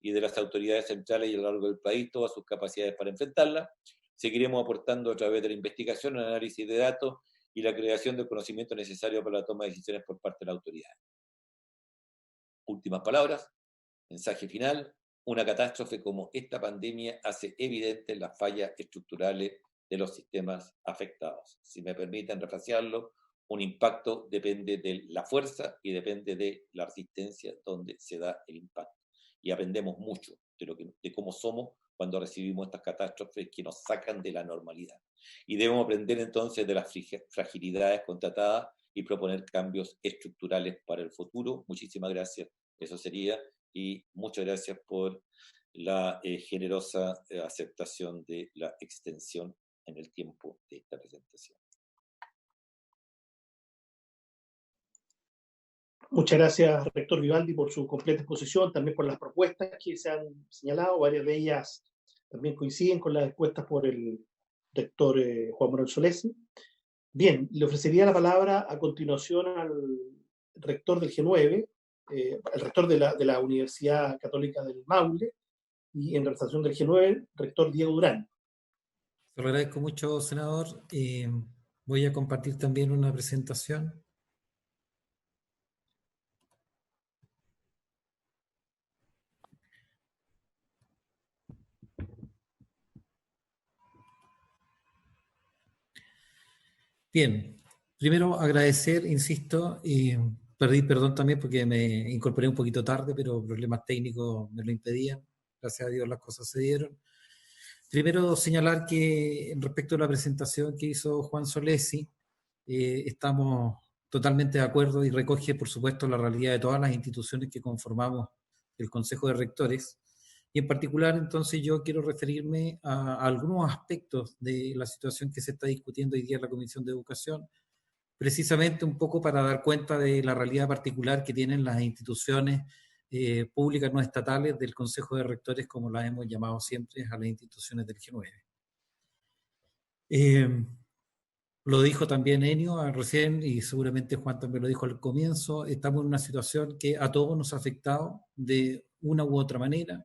y de las autoridades centrales y a lo largo del país todas sus capacidades para enfrentarla. Seguiremos aportando a través de la investigación, el análisis de datos y la creación del conocimiento necesario para la toma de decisiones por parte de la autoridad. Últimas palabras, mensaje final. Una catástrofe como esta pandemia hace evidentes las fallas estructurales de los sistemas afectados. Si me permiten refrasearlo, un impacto depende de la fuerza y depende de la resistencia donde se da el impacto. Y aprendemos mucho de cómo somos cuando recibimos estas catástrofes que nos sacan de la normalidad. Y debemos aprender entonces de las fragilidades constatadas y proponer cambios estructurales para el futuro. Muchísimas gracias. Eso sería. Y muchas gracias por la generosa aceptación de la extensión en el tiempo de esta presentación. Muchas gracias, rector Vivaldi, por su completa exposición, también por las propuestas que se han señalado. Varias de ellas también coinciden con las expuestas por el rector Juan Manuel Solesi. Bien, le ofrecería la palabra a continuación al rector del G9, el rector de la Universidad Católica del Maule, y en representación del G9, rector Diego Durán. Se lo agradezco mucho, senador. Voy a compartir también una presentación. Bien, primero agradecer, insisto, pedí perdón también porque me incorporé un poquito tarde, pero problemas técnicos me lo impedían. Gracias a Dios las cosas se dieron. Primero señalar que respecto a la presentación que hizo Juan Solesi, estamos totalmente de acuerdo y recoge, por supuesto, la realidad de todas las instituciones que conformamos el Consejo de Rectores. Y en particular, entonces, yo quiero referirme a algunos aspectos de la situación que se está discutiendo hoy día en la Comisión de Educación, precisamente un poco para dar cuenta de la realidad particular que tienen las instituciones públicas no estatales del Consejo de Rectores, como las hemos llamado siempre a las instituciones del G9. Lo dijo también Enio recién, y seguramente Juan también lo dijo al comienzo, estamos en una situación que a todos nos ha afectado de una u otra manera.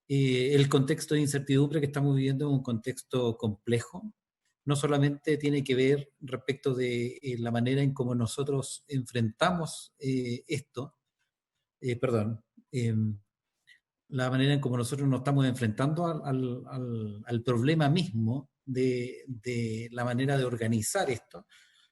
El contexto de incertidumbre que estamos viviendo es un contexto complejo. No solamente tiene que ver respecto de la manera en cómo nosotros enfrentamos la manera en cómo nosotros nos estamos enfrentando al problema mismo de la manera de organizar esto,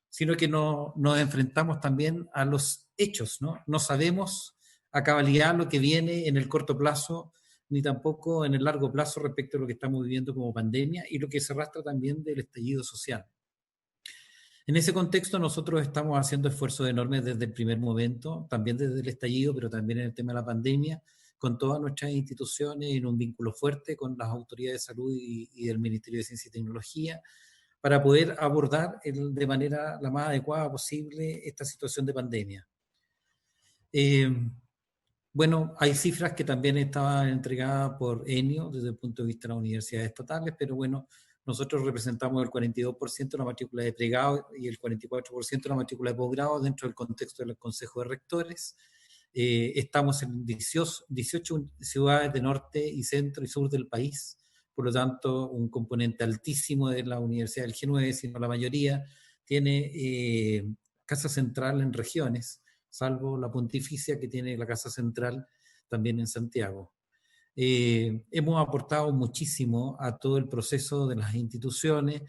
sino que nos enfrentamos también a los hechos, ¿no? No sabemos a cabalidad lo que viene en el corto plazo, ni tampoco en el largo plazo respecto a lo que estamos viviendo como pandemia y lo que se arrastra también del estallido social. En ese contexto nosotros estamos haciendo esfuerzos enormes desde el primer momento, también desde el estallido, pero también en el tema de la pandemia, con todas nuestras instituciones en un vínculo fuerte con las autoridades de salud y del Ministerio de Ciencia y Tecnología, para poder abordar de manera la más adecuada posible esta situación de pandemia. Bueno, hay cifras que también estaban entregadas por Enio desde el punto de vista de las universidades estatales, pero bueno, nosotros representamos el 42% de la matrícula de pregrado y el 44% de la matrícula de posgrado dentro del contexto del Consejo de Rectores. Estamos en 18 ciudades de norte y centro y sur del país, por lo tanto un componente altísimo de la Universidad del G9, sino la mayoría, tiene casa central en regiones, salvo la Pontificia que tiene la casa central también en Santiago. Hemos aportado muchísimo a todo el proceso de las instituciones.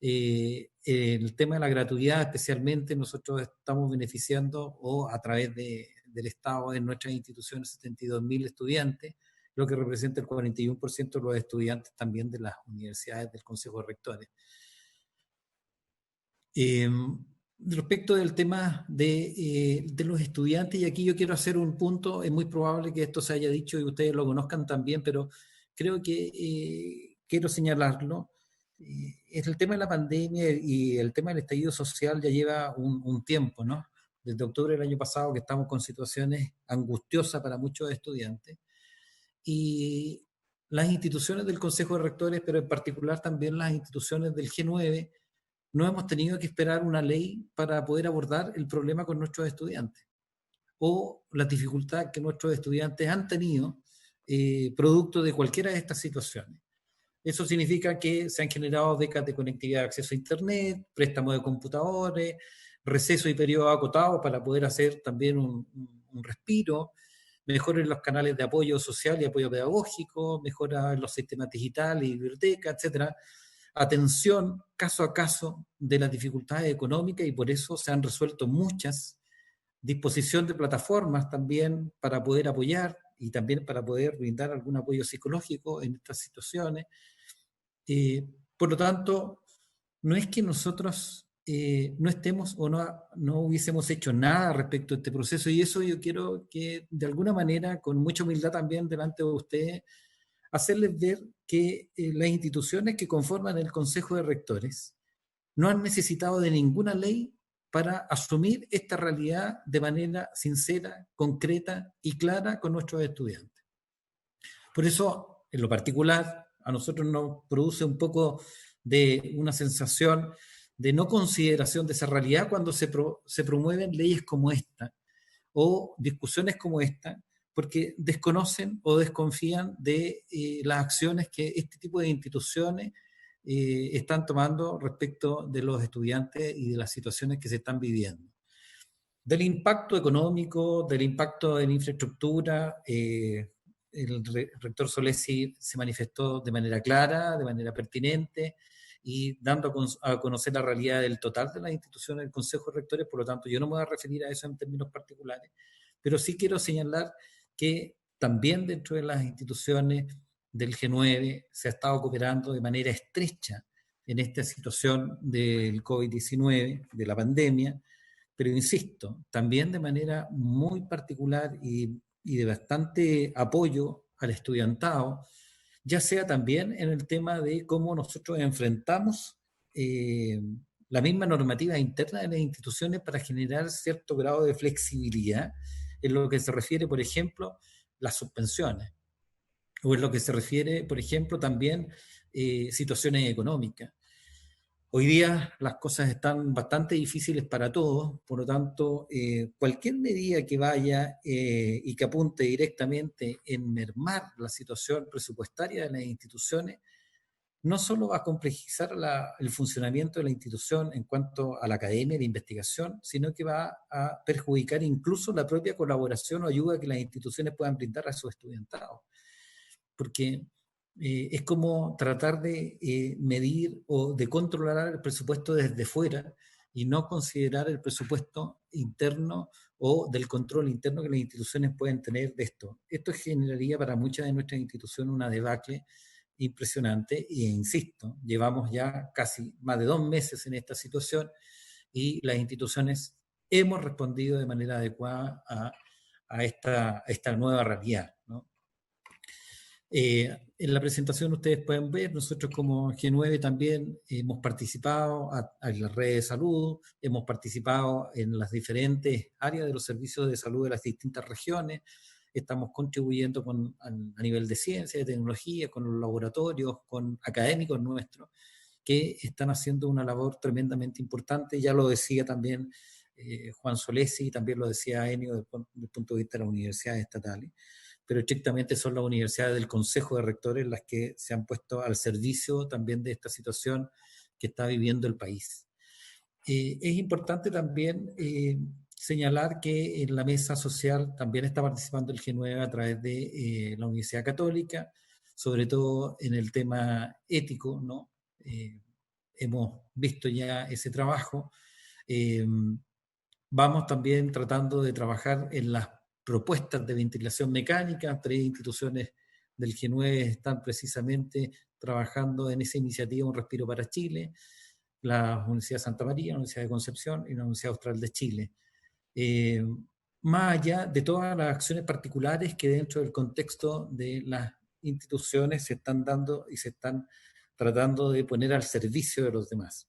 El tema de la gratuidad especialmente, nosotros estamos beneficiando o a través del Estado en nuestras instituciones 72.000 estudiantes, lo que representa el 41% de los estudiantes también de las universidades del Consejo de Rectores. Respecto del tema de los estudiantes, y aquí yo quiero hacer un punto, es muy probable que esto se haya dicho y ustedes lo conozcan también, pero creo que quiero señalarlo. Es el tema de la pandemia y el tema del estallido social ya lleva un tiempo, ¿no? Desde octubre del año pasado que estamos con situaciones angustiosas para muchos estudiantes. Y las instituciones del Consejo de Rectores, pero en particular también las instituciones del G9, no hemos tenido que esperar una ley para poder abordar el problema con nuestros estudiantes o la dificultad que nuestros estudiantes han tenido producto de cualquiera de estas situaciones. Eso significa que se han generado becas de conectividad de acceso a Internet, préstamos de computadores, receso y periodo acotado para poder hacer también un respiro, mejora en los canales de apoyo social y apoyo pedagógico, mejora en los sistemas digitales y bibliotecas, etcétera. Atención caso a caso de las dificultades económicas y por eso se han resuelto muchas, disposición de plataformas también para poder apoyar y también para poder brindar algún apoyo psicológico en estas situaciones. Por lo tanto, no es que nosotros no estemos o no hubiésemos hecho nada respecto a este proceso, y eso yo quiero que de alguna manera, con mucha humildad también delante de ustedes, hacerles ver que las instituciones que conforman el Consejo de Rectores no han necesitado de ninguna ley para asumir esta realidad de manera sincera, concreta y clara con nuestros estudiantes. Por eso, en lo particular, a nosotros nos produce un poco de una sensación de no consideración de esa realidad cuando se promueven leyes como esta o discusiones como esta, porque desconocen o desconfían de las acciones que este tipo de instituciones están tomando respecto de los estudiantes y de las situaciones que se están viviendo. Del impacto económico, del impacto en infraestructura, el rector Solesi se manifestó de manera clara, de manera pertinente, y dando a conocer la realidad del total de las instituciones del Consejo de Rectores. Por lo tanto, yo no me voy a referir a eso en términos particulares, pero sí quiero señalar que también dentro de las instituciones del G9 se ha estado cooperando de manera estrecha en esta situación del COVID-19, de la pandemia, pero insisto, también de manera muy particular y de bastante apoyo al estudiantado, ya sea también en el tema de cómo nosotros enfrentamos la misma normativa interna de las instituciones para generar cierto grado de flexibilidad en lo que se refiere, por ejemplo, las suspensiones, o en lo que se refiere, por ejemplo, también situaciones económicas. Hoy día las cosas están bastante difíciles para todos, por lo tanto, cualquier medida que vaya y que apunte directamente en mermar la situación presupuestaria de las instituciones, no solo va a complejizar el funcionamiento de la institución en cuanto a la academia de investigación, sino que va a perjudicar incluso la propia colaboración o ayuda que las instituciones puedan brindar a sus estudiantados. Porque es como tratar de medir o de controlar el presupuesto desde fuera y no considerar el presupuesto interno o del control interno que las instituciones pueden tener de esto. Esto generaría para muchas de nuestras instituciones una debacle impresionante e insisto, llevamos ya casi más de 2 meses en esta situación y las instituciones hemos respondido de manera adecuada a esta nueva realidad, ¿no? En la presentación ustedes pueden ver, nosotros como G9 también hemos participado en las redes de salud, hemos participado en las diferentes áreas de los servicios de salud de las distintas regiones, estamos contribuyendo a nivel de ciencia, de tecnología, con los laboratorios, con académicos nuestros, que están haciendo una labor tremendamente importante. Ya lo decía también Juan Solesi, también lo decía Enio desde el punto de vista de las universidades estatales, pero estrictamente son las universidades del Consejo de Rectores las que se han puesto al servicio también de esta situación que está viviendo el país. Es importante también señalar que en la mesa social también está participando el G9 a través de la Universidad Católica, sobre todo en el tema ético, ¿no? Hemos visto ya ese trabajo. Vamos también tratando de trabajar en las propuestas de ventilación mecánica. 3 instituciones del G9 están precisamente trabajando en esa iniciativa Un Respiro para Chile, la Universidad de Santa María, la Universidad de Concepción y la Universidad Austral de Chile. Más allá de todas las acciones particulares que dentro del contexto de las instituciones se están dando y se están tratando de poner al servicio de los demás.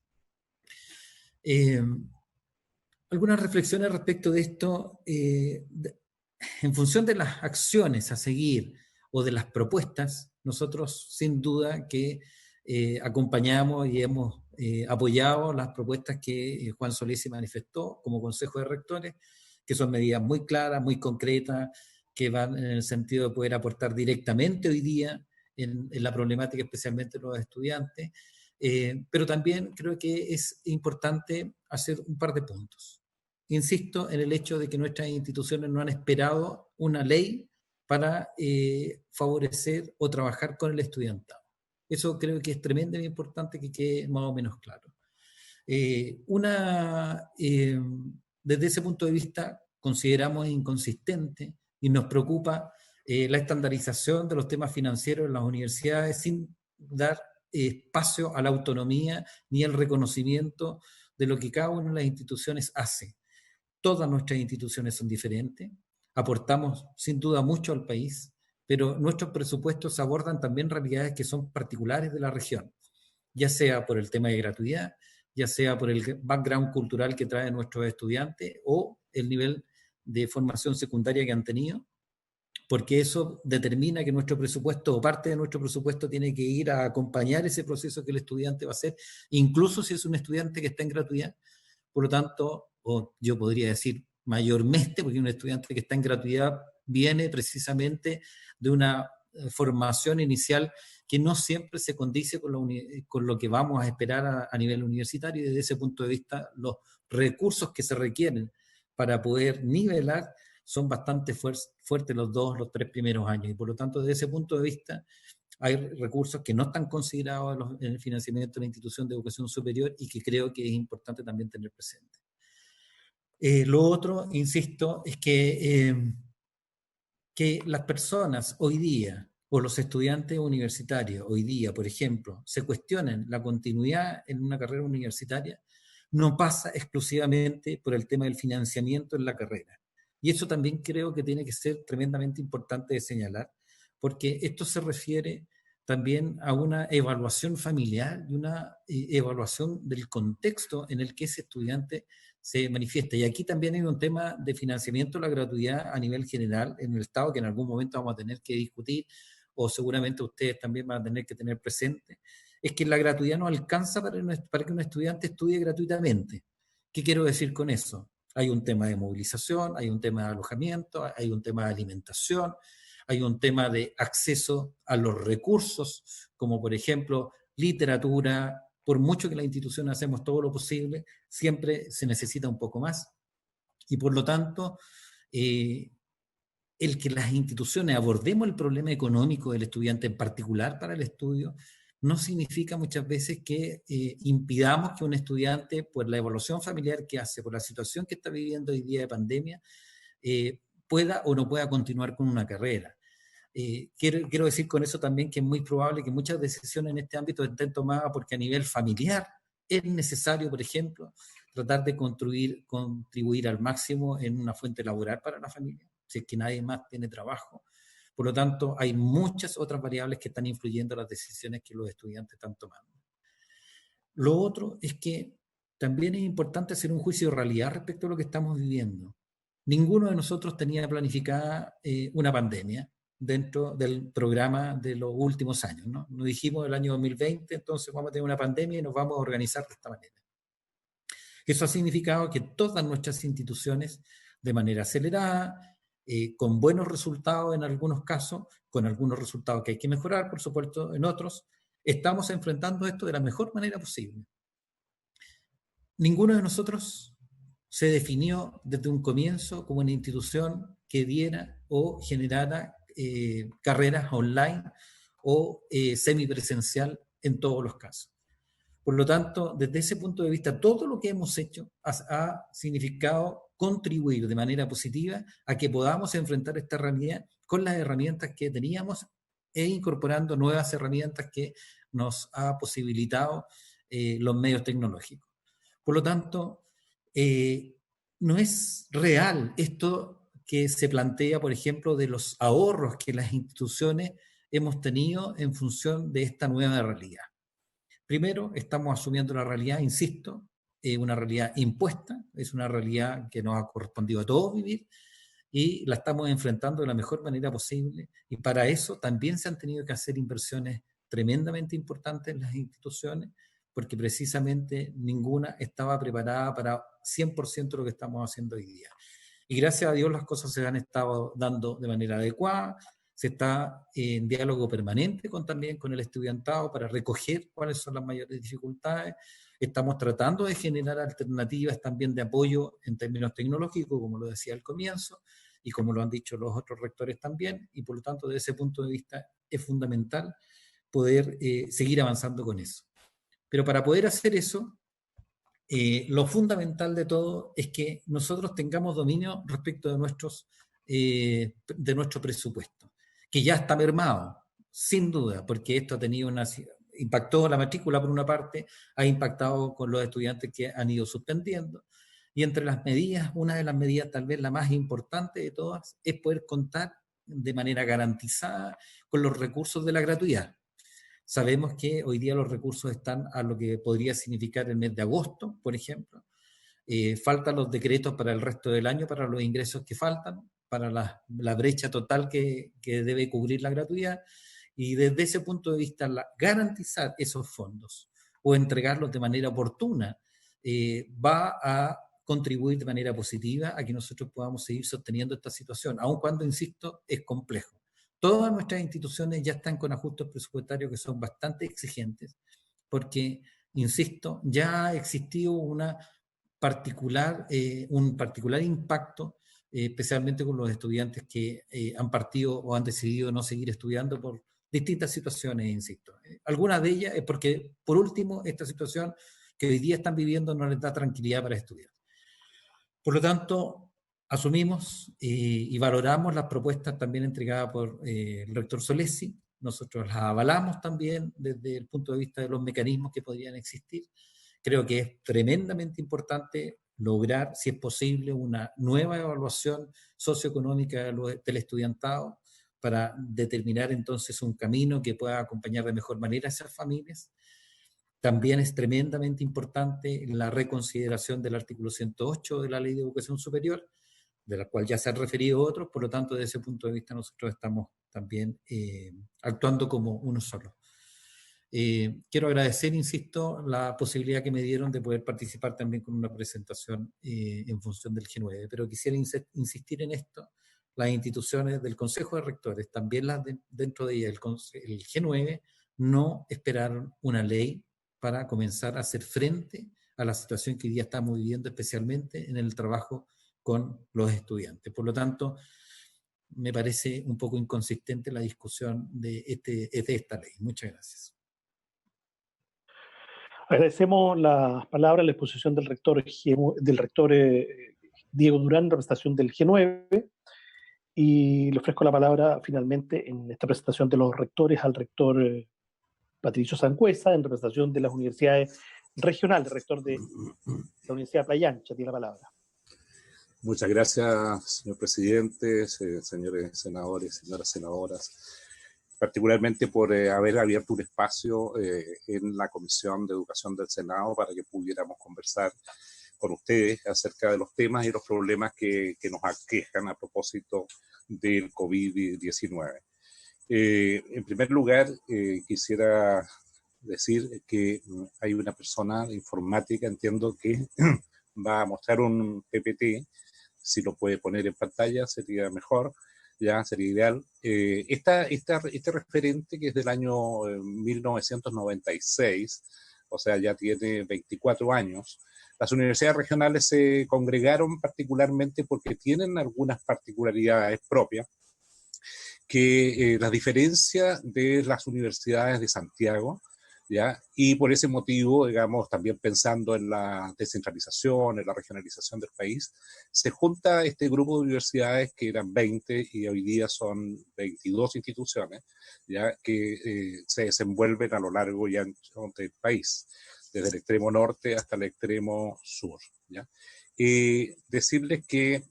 Algunas reflexiones respecto de esto, en función de las acciones a seguir o de las propuestas, nosotros sin duda que acompañamos y hemos apoyado las propuestas que Juan Solesi manifestó como Consejo de Rectores, que son medidas muy claras, muy concretas, que van en el sentido de poder aportar directamente hoy día en la problemática, especialmente de los estudiantes, pero también creo que es importante hacer un par de puntos. Insisto en el hecho de que nuestras instituciones no han esperado una ley para favorecer o trabajar con el estudiantado. Eso creo que es tremendamente importante que quede más o menos claro. Desde ese punto de vista consideramos inconsistente y nos preocupa la estandarización de los temas financieros en las universidades sin dar espacio a la autonomía ni al reconocimiento de lo que cada una de las instituciones hace. Todas nuestras instituciones son diferentes, aportamos sin duda mucho al país, pero nuestros presupuestos abordan también realidades que son particulares de la región, ya sea por el tema de gratuidad, ya sea por el background cultural que traen nuestros estudiantes o el nivel de formación secundaria que han tenido, porque eso determina que nuestro presupuesto o parte de nuestro presupuesto tiene que ir a acompañar ese proceso que el estudiante va a hacer, incluso si es un estudiante que está en gratuidad. Por lo tanto, o yo podría decir mayormente, porque un estudiante que está en gratuidad viene precisamente de una formación inicial que no siempre se condice con lo que vamos a esperar a nivel universitario, y desde ese punto de vista los recursos que se requieren para poder nivelar son bastante fuertes los 2, los 3 primeros años, y por lo tanto desde ese punto de vista hay recursos que no están considerados en el financiamiento de la institución de educación superior y que creo que es importante también tener presente. Lo otro, insisto, es que las personas hoy día, o los estudiantes universitarios hoy día, por ejemplo, se cuestionen la continuidad en una carrera universitaria, no pasa exclusivamente por el tema del financiamiento en la carrera. Y eso también creo que tiene que ser tremendamente importante de señalar, porque esto se refiere también a una evaluación familiar y una evaluación del contexto en el que ese estudiante se manifiesta. Y aquí también hay un tema de financiamiento de la gratuidad a nivel general en el Estado que en algún momento vamos a tener que discutir, o seguramente ustedes también van a tener que tener presente, es que la gratuidad no alcanza para que un estudiante estudie gratuitamente. ¿Qué quiero decir con eso? Hay un tema de movilización, hay un tema de alojamiento, hay un tema de alimentación, hay un tema de acceso a los recursos, como por ejemplo literatura. Por mucho que la institución hacemos todo lo posible, siempre se necesita un poco más. Y por lo tanto, el que las instituciones abordemos el problema económico del estudiante, en particular para el estudio, no significa muchas veces que impidamos que un estudiante, por la evaluación familiar que hace, por la situación que está viviendo hoy día de pandemia, pueda o no pueda continuar con una carrera. Quiero decir con eso también que es muy probable que muchas decisiones en este ámbito estén tomadas porque a nivel familiar es necesario, por ejemplo, tratar de contribuir al máximo en una fuente laboral para la familia, si es que nadie más tiene trabajo. Por lo tanto, hay muchas otras variables que están influyendo en las decisiones que los estudiantes están tomando. Lo otro es que también es importante hacer un juicio de realidad respecto a lo que estamos viviendo. Ninguno de nosotros tenía planificada una pandemia dentro del programa de los últimos años, ¿no? Nos dijimos el año 2020, entonces vamos a tener una pandemia y nos vamos a organizar de esta manera. Eso ha significado que todas nuestras instituciones, de manera acelerada, con buenos resultados en algunos casos, con algunos resultados que hay que mejorar, por supuesto, en otros, estamos enfrentando esto de la mejor manera posible. Ninguno de nosotros se definió desde un comienzo como una institución que diera o generara carreras online o semipresencial en todos los casos. Por lo tanto, desde ese punto de vista, todo lo que hemos hecho ha significado contribuir de manera positiva a que podamos enfrentar esta realidad con las herramientas que teníamos e incorporando nuevas herramientas que nos ha posibilitado los medios tecnológicos. Por lo tanto, no es real esto que se plantea, por ejemplo, de los ahorros que las instituciones hemos tenido en función de esta nueva realidad. Primero, estamos asumiendo la realidad, insisto, una realidad impuesta, es una realidad que nos ha correspondido a todos vivir y la estamos enfrentando de la mejor manera posible, y para eso también se han tenido que hacer inversiones tremendamente importantes en las instituciones, porque precisamente ninguna estaba preparada para 100% lo que estamos haciendo hoy día. Y gracias a Dios las cosas se han estado dando de manera adecuada. Se está en diálogo permanente también con el estudiantado para recoger cuáles son las mayores dificultades. Estamos tratando de generar alternativas también de apoyo en términos tecnológicos, como lo decía al comienzo, y como lo han dicho los otros rectores también, y por lo tanto, desde ese punto de vista, es fundamental poder seguir avanzando con eso. Pero para poder hacer eso, lo fundamental de todo es que nosotros tengamos dominio respecto de nuestro presupuesto, que ya está mermado, sin duda, porque esto ha tenido impactó la matrícula por una parte, ha impactado con los estudiantes que han ido suspendiendo, y entre las medidas, una de las medidas tal vez la más importante de todas, es poder contar de manera garantizada con los recursos de la gratuidad. Sabemos que hoy día los recursos están a lo que podría significar el mes de agosto, por ejemplo. Faltan los decretos para el resto del año, para los ingresos que faltan, para la brecha total que debe cubrir la gratuidad. Y desde ese punto de vista, garantizar esos fondos o entregarlos de manera oportuna va a contribuir de manera positiva a que nosotros podamos seguir sosteniendo esta situación, aun cuando, insisto, es complejo. Todas nuestras instituciones ya están con ajustes presupuestarios que son bastante exigentes, porque, insisto, ya ha existido un particular impacto, especialmente con los estudiantes que han partido o han decidido no seguir estudiando por distintas situaciones, insisto. Algunas de ellas es porque, por último, esta situación que hoy día están viviendo no les da tranquilidad para estudiar. Por lo tanto, asumimos y valoramos las propuestas también entregadas por el rector Solesi. Nosotros las avalamos también desde el punto de vista de los mecanismos que podrían existir. Creo que es tremendamente importante lograr, si es posible, una nueva evaluación socioeconómica del estudiantado para determinar entonces un camino que pueda acompañar de mejor manera a esas familias. También es tremendamente importante la reconsideración del artículo 108 de la Ley de Educación Superior, de la cual ya se han referido otros, por lo tanto, desde ese punto de vista nosotros estamos también actuando como uno solo. Quiero agradecer, insisto, la posibilidad que me dieron de poder participar también con una presentación en función del G9, pero quisiera insistir en esto. Las instituciones del Consejo de Rectores, también las dentro de ellas, el G9, no esperaron una ley para comenzar a hacer frente a la situación que hoy día estamos viviendo, especialmente en el trabajo con los estudiantes. Por lo tanto, me parece un poco inconsistente la discusión de esta ley. Muchas gracias. Agradecemos las palabras, la exposición del rector, Diego Durán, en representación del G9, y le ofrezco la palabra finalmente en esta presentación de los rectores al rector Patricio Sangüesa, en representación de las universidades regionales, rector de la Universidad de Playa Ancha. Tiene la palabra. Muchas gracias, señor presidente, señores senadores, señoras senadoras, particularmente por haber abierto un espacio en la Comisión de Educación del Senado para que pudiéramos conversar con ustedes acerca de los temas y los problemas que nos aquejan a propósito del COVID-19. En primer lugar, quisiera decir que hay una persona informática, entiendo que va a mostrar un PPT. Si lo puede poner en pantalla sería mejor, ya sería ideal. Este referente, que es del año 1996, o sea, ya tiene 24 años, las universidades regionales se congregaron particularmente porque tienen algunas particularidades propias que las diferencia de las universidades de Santiago, ¿ya? Y por ese motivo, digamos, también pensando en la descentralización, en la regionalización del país, se junta este grupo de universidades que eran 20 y hoy día son 22 instituciones, ¿ya? Que se desenvuelven a lo largo y ancho del país, desde el extremo norte hasta el extremo sur, ¿ya? Decirles que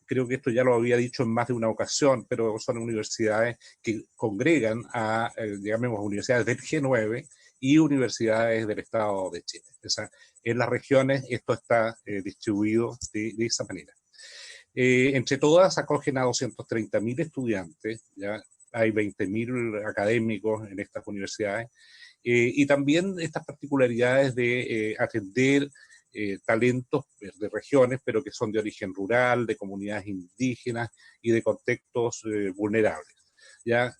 creo que esto ya lo había dicho en más de una ocasión, pero son universidades que congregan a, digamos, universidades del G9 y universidades del Estado de Chile. O sea, en las regiones esto está distribuido de esa manera. Entre todas acogen a 230.000 estudiantes, ya hay 20.000 académicos en estas universidades, y también estas particularidades de atender talentos de regiones, pero que son de origen rural, de comunidades indígenas y de contextos vulnerables. Ya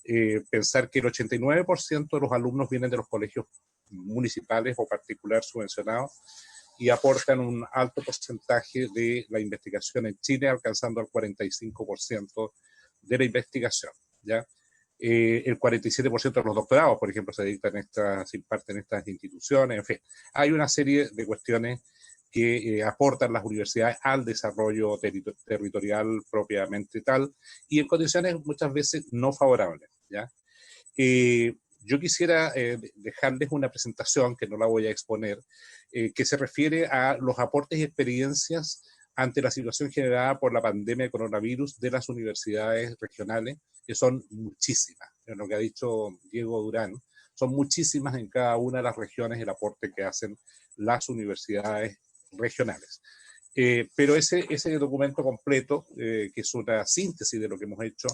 pensar que el 89% de los alumnos vienen de los colegios municipales o particular subvencionados y aportan un alto porcentaje de la investigación en Chile, alcanzando el 45% de la investigación, ¿ya? El 47% de los doctorados, por ejemplo, se imparten en estas instituciones, en fin. Hay una serie de cuestiones que aportan las universidades al desarrollo territorial propiamente tal, y en condiciones muchas veces no favorables, ¿ya? Yo quisiera dejarles una presentación, que no la voy a exponer, que se refiere a los aportes y experiencias ante la situación generada por la pandemia de coronavirus de las universidades regionales, que son muchísimas, en lo que ha dicho Diego Durán, son muchísimas en cada una de las regiones el aporte que hacen las universidades regionales. Pero ese documento completo, que es una síntesis de lo que hemos hecho,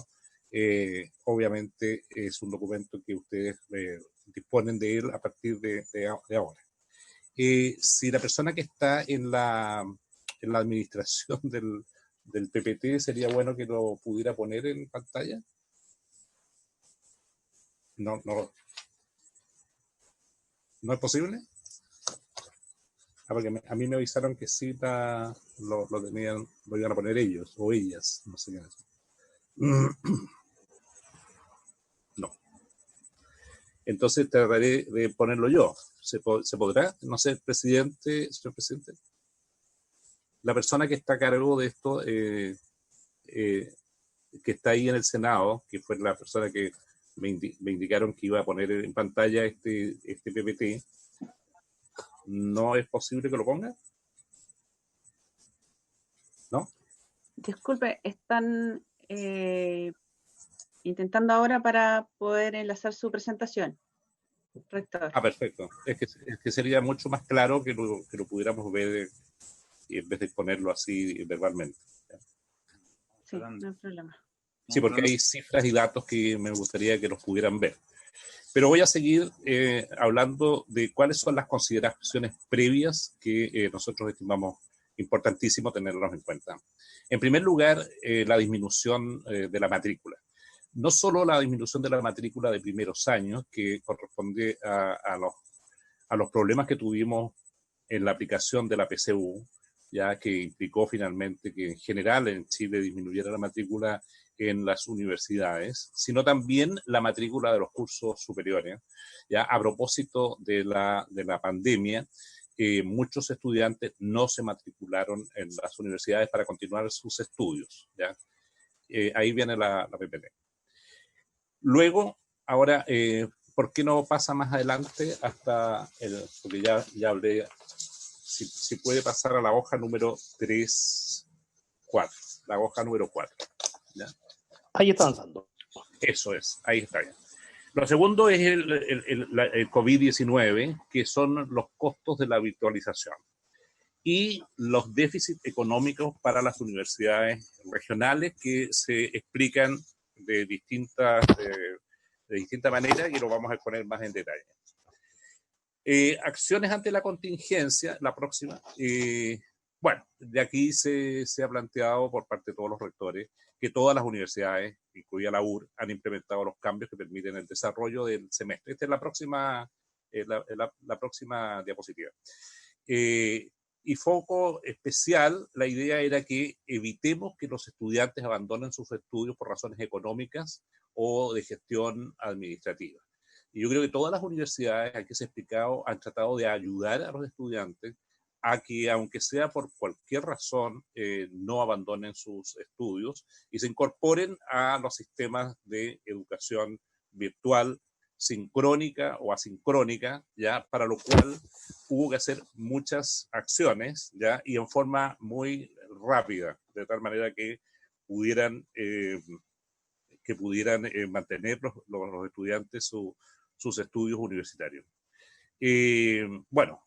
obviamente es un documento que ustedes disponen de él a partir de ahora. Si la persona que está en la administración del PPT, sería bueno que lo pudiera poner en pantalla. No es posible. Porque a mí me avisaron que sí lo iban a poner ellos o ellas, no sé qué es. No. Entonces trataré de ponerlo yo. ¿Se podrá? No sé, señor presidente. La persona que está a cargo de esto, que está ahí en el Senado, que fue la persona que me indicaron que iba a poner en pantalla este PPT, ¿no es posible que lo ponga? ¿No? Disculpe, están intentando ahora para poder enlazar su presentación. rector. Perfecto. Es que sería mucho más claro que lo pudiéramos ver en vez de ponerlo así verbalmente. Sí, no hay problema. Sí, porque hay cifras y datos que me gustaría que los pudieran ver. Pero voy a seguir hablando de cuáles son las consideraciones previas que nosotros estimamos importantísimo tenerlos en cuenta. En primer lugar, la disminución de la matrícula. No solo la disminución de la matrícula de primeros años, que corresponde a los problemas que tuvimos en la aplicación de la PCU, ya que implicó finalmente que en general en Chile disminuyera la matrícula en las universidades, sino también la matrícula de los cursos superiores. Ya a propósito de la pandemia, muchos estudiantes no se matricularon en las universidades para continuar sus estudios. ¿Ya? Ahí viene la PPD. Luego, ahora, ¿por qué no pasa más adelante hasta porque ya hablé, si puede pasar a la hoja número 3, 4, la hoja número 4. ¿Ya? Ahí está avanzando. Eso es, ahí está. Lo segundo es el COVID-19, que son los costos de la virtualización y los déficits económicos para las universidades regionales que se explican de distinta manera y lo vamos a exponer más en detalle. Acciones ante la contingencia, la próxima. Bueno, de aquí se ha planteado por parte de todos los rectores que todas las universidades, incluida la UR, han implementado los cambios que permiten el desarrollo del semestre. Esta es la próxima diapositiva. Y foco especial, la idea era que evitemos que los estudiantes abandonen sus estudios por razones económicas o de gestión administrativa. Y yo creo que todas las universidades, aquí se ha explicado, han tratado de ayudar a los estudiantes a que, aunque sea por cualquier razón, no abandonen sus estudios y se incorporen a los sistemas de educación virtual, sincrónica o asincrónica, ya, para lo cual hubo que hacer muchas acciones, ya, y en forma muy rápida, de tal manera que pudieran mantener los estudiantes sus estudios universitarios. Bueno,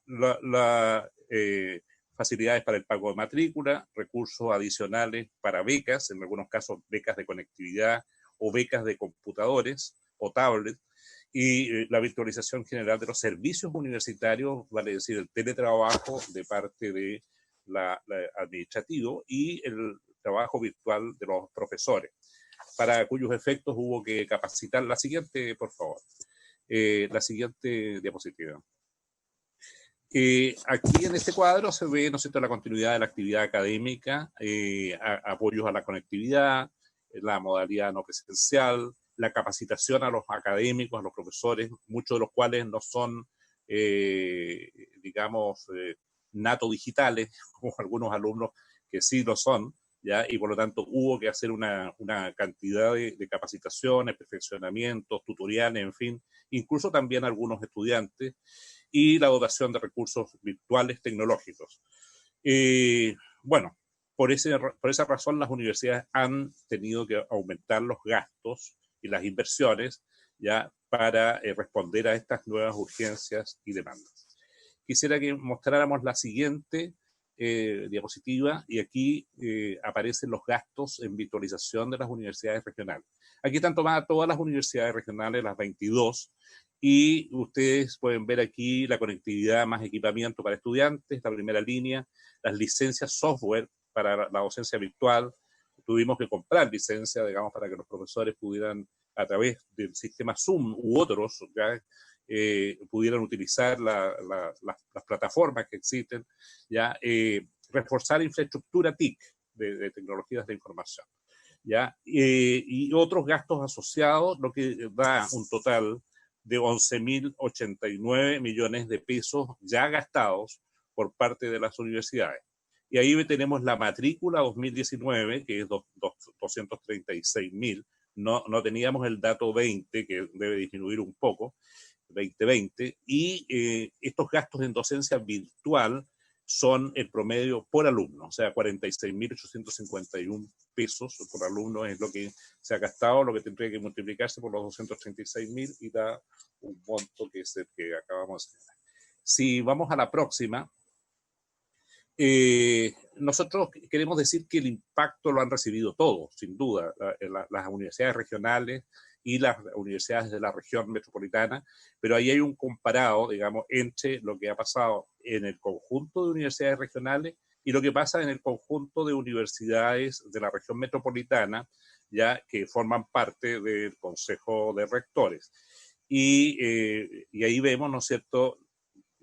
facilidades para el pago de matrícula, recursos adicionales para becas, en algunos casos becas de conectividad o becas de computadores o tablets, y la virtualización general de los servicios universitarios, vale decir, el teletrabajo de parte de la administrativo y el trabajo virtual de los profesores, para cuyos efectos hubo que capacitar. La siguiente, por favor. La siguiente diapositiva. Aquí en este cuadro se ve, ¿no es cierto?, la continuidad de la actividad académica, apoyos a la conectividad, la modalidad no presencial, la capacitación a los académicos, a los profesores, muchos de los cuales no son, digamos, nato digitales, como algunos alumnos que sí lo son, ¿ya? Y por lo tanto hubo que hacer una cantidad de capacitaciones, perfeccionamientos, tutoriales, en fin, incluso también algunos estudiantes, y la dotación de recursos virtuales tecnológicos. Bueno, por esa razón las universidades han tenido que aumentar los gastos y las inversiones ya para responder a estas nuevas urgencias y demandas. Quisiera que mostráramos la siguiente diapositiva, y aquí aparecen los gastos en virtualización de las universidades regionales. Aquí están tomadas todas las universidades regionales, las 22, y ustedes pueden ver aquí la conectividad más equipamiento para estudiantes, la primera línea, las licencias software para la docencia virtual. Tuvimos que comprar licencias, digamos, para que los profesores pudieran, a través del sistema Zoom u otros, ¿ya? Pudieran utilizar las plataformas que existen, ¿ya? Reforzar infraestructura TIC de tecnologías de información, ¿ya? Y otros gastos asociados, lo que da un total de 11.089 millones de pesos ya gastados por parte de las universidades. Y ahí tenemos la matrícula 2019, que es 236.000. No teníamos el dato 20, que debe disminuir un poco, 2020, y estos gastos en docencia virtual son el promedio por alumno, o sea, 46.851 pesos por alumno es lo que se ha gastado, lo que tendría que multiplicarse por los 236.000 y da un monto que es el que acabamos de hacer. Si vamos a la próxima, nosotros queremos decir que el impacto lo han recibido todos, sin duda, las universidades regionales y las universidades de la región metropolitana, pero ahí hay un comparado, digamos, entre lo que ha pasado en el conjunto de universidades regionales y lo que pasa en el conjunto de universidades de la región metropolitana, ya que forman parte del Consejo de Rectores. Y ahí vemos, ¿no es cierto?,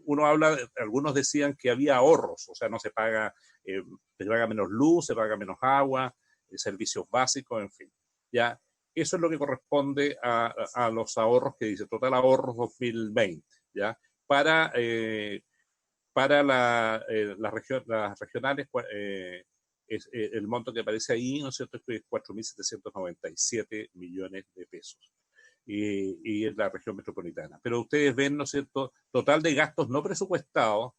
uno habla, algunos decían que había ahorros, o sea, no se paga, se paga menos luz, se paga menos agua, servicios básicos, en fin, ya. Eso es lo que corresponde a los ahorros que dice, total ahorros 2020, ¿ya? Para las regionales, el monto que aparece ahí, ¿no es cierto?, es 4.797 millones de pesos. Y en la región metropolitana. Pero ustedes ven, ¿no es cierto?, total de gastos no presupuestados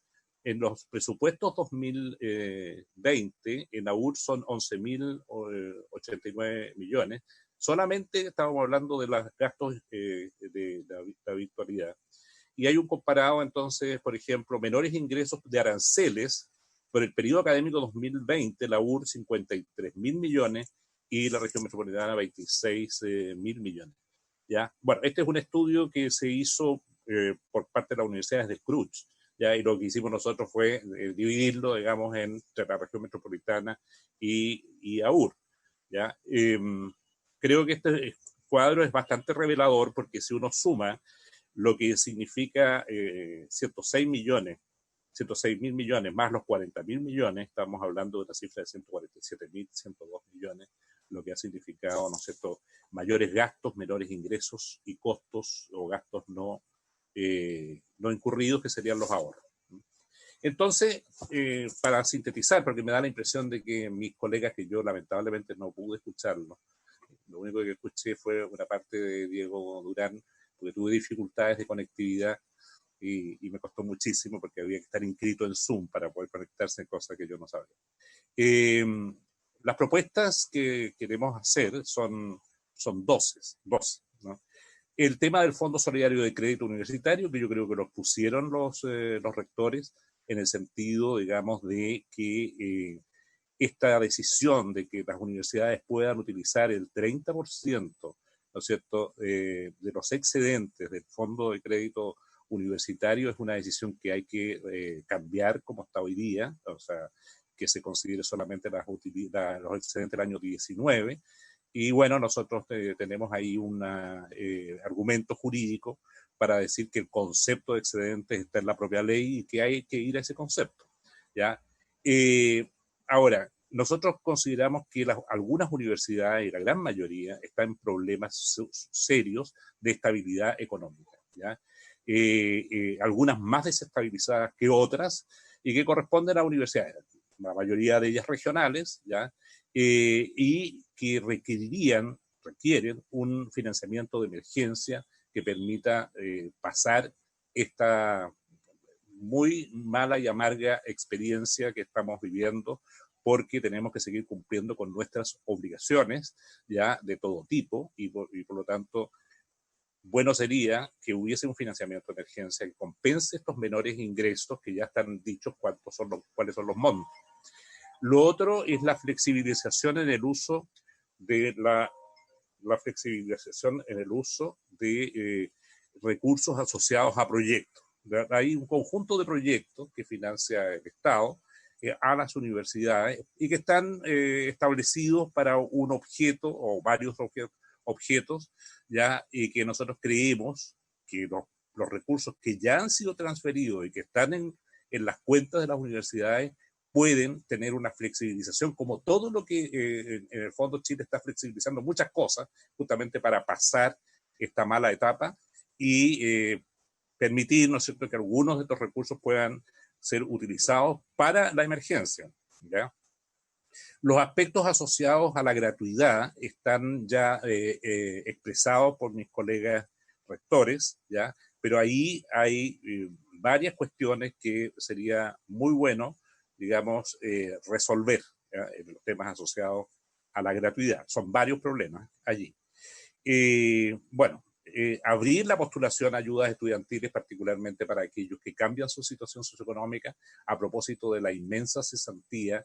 en los presupuestos 2020, en AUR son 11.089 millones. Solamente estábamos hablando de los gastos de la virtualidad. Y hay un comparado, entonces, por ejemplo, menores ingresos de aranceles por el periodo académico 2020, la UR 53.000 millones y la región metropolitana 26.000 millones. ¿Ya? Bueno, este es un estudio que se hizo por parte de las universidades de Scrooge, ¿ya? Y lo que hicimos nosotros fue dividirlo, digamos, entre la región metropolitana y AUR, ¿ya? Creo que este cuadro es bastante revelador porque si uno suma lo que significa 106.000 millones más los 40.000 millones, estamos hablando de una cifra de 147.102 millones, lo que ha significado, ¿no es cierto?, mayores gastos, menores ingresos y costos o gastos no incurridos, que serían los ahorros. Entonces, para sintetizar, porque me da la impresión de que mis colegas, que yo lamentablemente no pude escucharlo, lo único que escuché fue una parte de Diego Durán, porque tuve dificultades de conectividad y me costó muchísimo porque había que estar inscrito en Zoom para poder conectarse, cosa que yo no sabía. Las propuestas que queremos hacer son 12, ¿no? El tema del Fondo Solidario de Crédito Universitario, que yo creo que lo pusieron los rectores en el sentido, digamos, de que esta decisión de que las universidades puedan utilizar el 30%, ¿no es cierto?, de los excedentes del Fondo de Crédito Universitario es una decisión que hay que cambiar como está hoy día, o sea, que se considere solamente los excedentes del año 19. Y bueno, nosotros tenemos ahí un argumento jurídico para decir que el concepto de excedentes está en la propia ley y que hay que ir a ese concepto, ¿ya? Ahora, nosotros consideramos que algunas universidades, y la gran mayoría, están en problemas serios de estabilidad económica, ¿ya? Algunas más desestabilizadas que otras, y que corresponden a universidades, la mayoría de ellas regionales, ¿ya? Y que requieren un financiamiento de emergencia que permita pasar esta muy mala y amarga experiencia que estamos viviendo, porque tenemos que seguir cumpliendo con nuestras obligaciones, ya, de todo tipo, y por lo tanto, bueno sería que hubiese un financiamiento de emergencia que compense estos menores ingresos que ya están dichos cuáles son los montos. Lo otro es la flexibilización en el uso de recursos asociados a proyectos. Hay un conjunto de proyectos que financia el Estado a las universidades y que están establecidos para un objeto o varios objetos, ¿ya? Y que nosotros creemos que los recursos que ya han sido transferidos y que están en las cuentas de las universidades pueden tener una flexibilización, como todo lo que en el Fondo Chile está flexibilizando muchas cosas, justamente para pasar esta mala etapa y permitir, ¿no es cierto?, que algunos de estos recursos puedan ser utilizados para la emergencia, ¿ya? Los aspectos asociados a la gratuidad están ya expresados por mis colegas rectores, ¿ya? Pero ahí hay varias cuestiones que sería muy bueno, digamos, resolver en los temas asociados a la gratuidad. Son varios problemas allí. Bueno, abrir la postulación a ayudas estudiantiles, particularmente para aquellos que cambian su situación socioeconómica, a propósito de la inmensa cesantía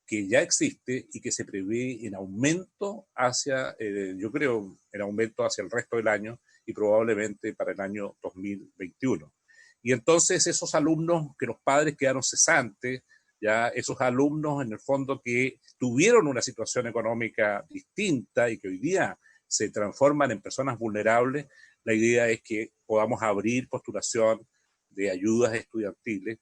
que ya existe y que se prevé en aumento hacia, yo creo, en aumento hacia el resto del año y probablemente para el año 2021. Y entonces esos alumnos que los padres quedaron cesantes, ya esos alumnos en el fondo que tuvieron una situación económica distinta y que hoy día se transforman en personas vulnerables, la idea es que podamos abrir postulación de ayudas estudiantiles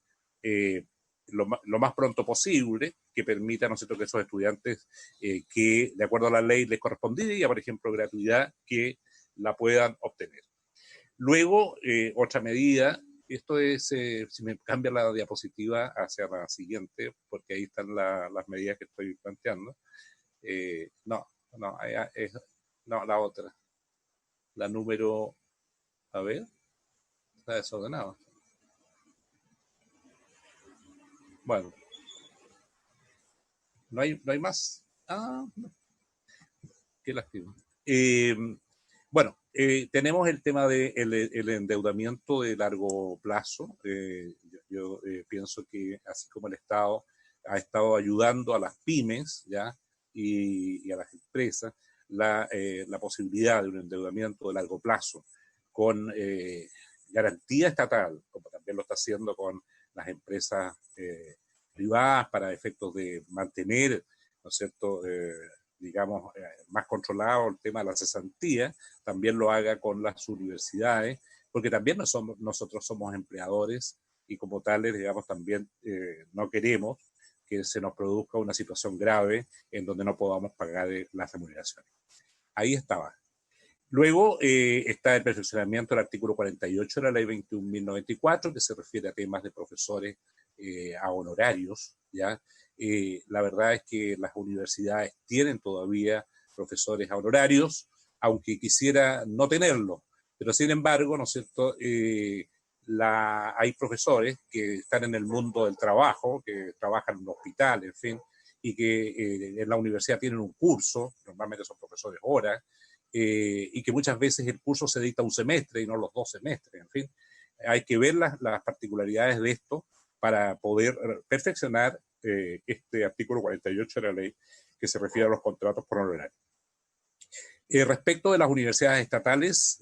lo más pronto posible, que permita, ¿no es cierto?, que esos estudiantes que de acuerdo a la ley les correspondería, por ejemplo, gratuidad, que la puedan obtener. Luego, otra medida, esto es, si me cambia la diapositiva hacia la siguiente, porque ahí están las medidas que estoy planteando. No, la otra. La número, a ver, está desordenado. Bueno, no hay más. No. Qué lástima. Bueno, tenemos el tema del endeudamiento de largo plazo. Yo pienso que así como el Estado ha estado ayudando a las pymes, ¿ya? Y a las empresas, la posibilidad de un endeudamiento de largo plazo con garantía estatal, como también lo está haciendo con las empresas privadas para efectos de mantener, ¿no es cierto?, digamos, más controlado el tema de la cesantía, también lo haga con las universidades, porque también nosotros somos empleadores y como tales, digamos, también no queremos que se nos produzca una situación grave en donde no podamos pagar las remuneraciones. Ahí estaba. Luego está el perfeccionamiento del artículo 48 de la ley 21.094, que se refiere a temas de profesores a honorarios, ¿ya? La verdad es que las universidades tienen todavía profesores a honorarios, aunque quisiera no tenerlo, pero sin embargo, ¿no es cierto?, hay profesores que están en el mundo del trabajo, que trabajan en un hospital, en fin, y que en la universidad tienen un curso, normalmente son profesores horas, y que muchas veces el curso se dicta un semestre y no los 2 semestres, en fin. Hay que ver las particularidades de esto para poder perfeccionar este artículo 48 de la ley que se refiere a los contratos por honorario. Respecto de las universidades estatales,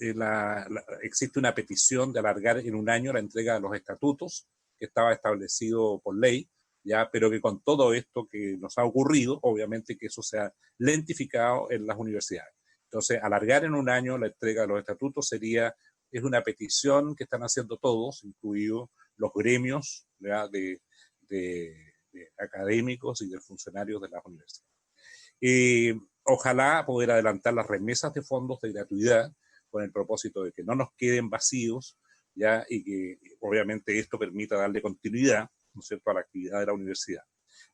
existe una petición de alargar en un año la entrega de los estatutos, que estaba establecido por ley, ya, pero que con todo esto que nos ha ocurrido, obviamente que eso se ha lentificado en las universidades. Entonces, alargar en un año la entrega de los estatutos es una petición que están haciendo todos, incluidos los gremios, ¿ya?, de académicos y de funcionarios de las universidades. Ojalá poder adelantar las remesas de fondos de gratuidad con el propósito de que no nos queden vacíos, ¿ya?, y que obviamente esto permita darle continuidad, ¿no es cierto?, a la actividad de la universidad.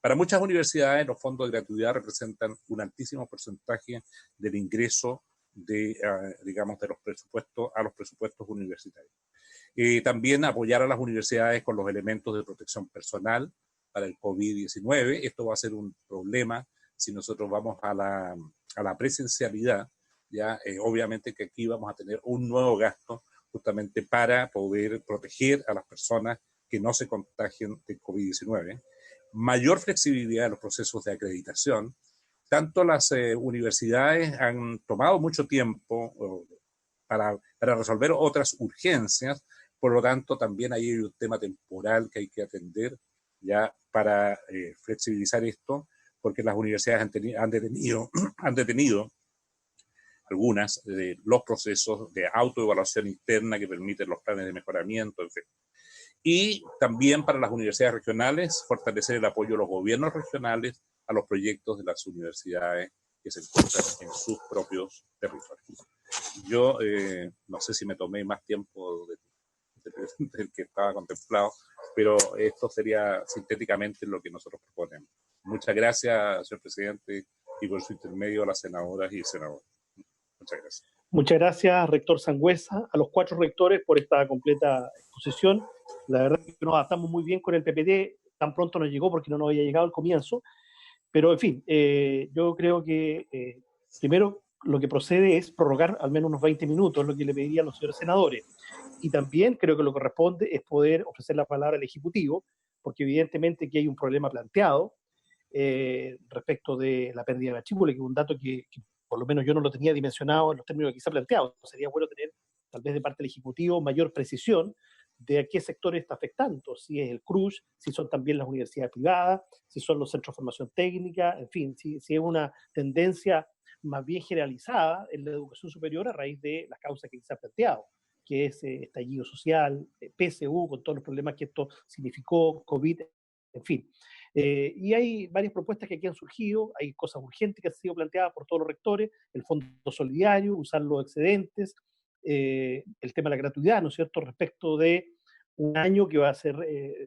Para muchas universidades los fondos de gratuidad representan un altísimo porcentaje del ingreso digamos, de los presupuestos a los presupuestos universitarios. También apoyar a las universidades con los elementos de protección personal para el COVID-19. Esto va a ser un problema si nosotros vamos a la presencialidad, ya obviamente que aquí vamos a tener un nuevo gasto justamente para poder proteger a las personas que no se contagien de COVID-19. Mayor flexibilidad en los procesos de acreditación. Tanto las universidades han tomado mucho tiempo para resolver otras urgencias, por lo tanto también hay un tema temporal que hay que atender ya para flexibilizar esto, porque las universidades han detenido algunas de los procesos de autoevaluación interna que permiten los planes de mejoramiento, en fin. Y también para las universidades regionales, fortalecer el apoyo de los gobiernos regionales a los proyectos de las universidades que se encuentran en sus propios territorios. Yo no sé si me tomé más tiempo del que estaba contemplado, pero esto sería sintéticamente lo que nosotros proponemos. Muchas gracias, señor presidente, y por su intermedio a las senadoras y senadores. Muchas gracias. Muchas gracias, rector Sangüesa, a los 4 rectores por esta completa exposición La verdad es que nos adaptamos muy bien con el PPT, tan pronto nos llegó porque no nos había llegado al comienzo, pero en fin, yo creo que primero lo que procede es prorrogar al menos unos 20 minutos, lo que le pediría a los señores senadores. Y también creo que lo que corresponde es poder ofrecer la palabra al Ejecutivo, porque evidentemente aquí hay un problema planteado respecto de la pérdida de matrícula, que es un dato que por lo menos yo no lo tenía dimensionado en los términos que se ha planteado. Sería bueno tener, tal vez de parte del Ejecutivo, mayor precisión de a qué sectores está afectando, si es el CRUS, si son también las universidades privadas, si son los centros de formación técnica, en fin, si es una tendencia más bien generalizada en la educación superior a raíz de las causas que se han planteado, que es estallido social, PSU, con todos los problemas que esto significó, COVID, en fin. Y hay varias propuestas que aquí han surgido, hay cosas urgentes que han sido planteadas por todos los rectores, el fondo solidario, usar los excedentes, el tema de la gratuidad, ¿no es cierto?, respecto de un año que va a ser,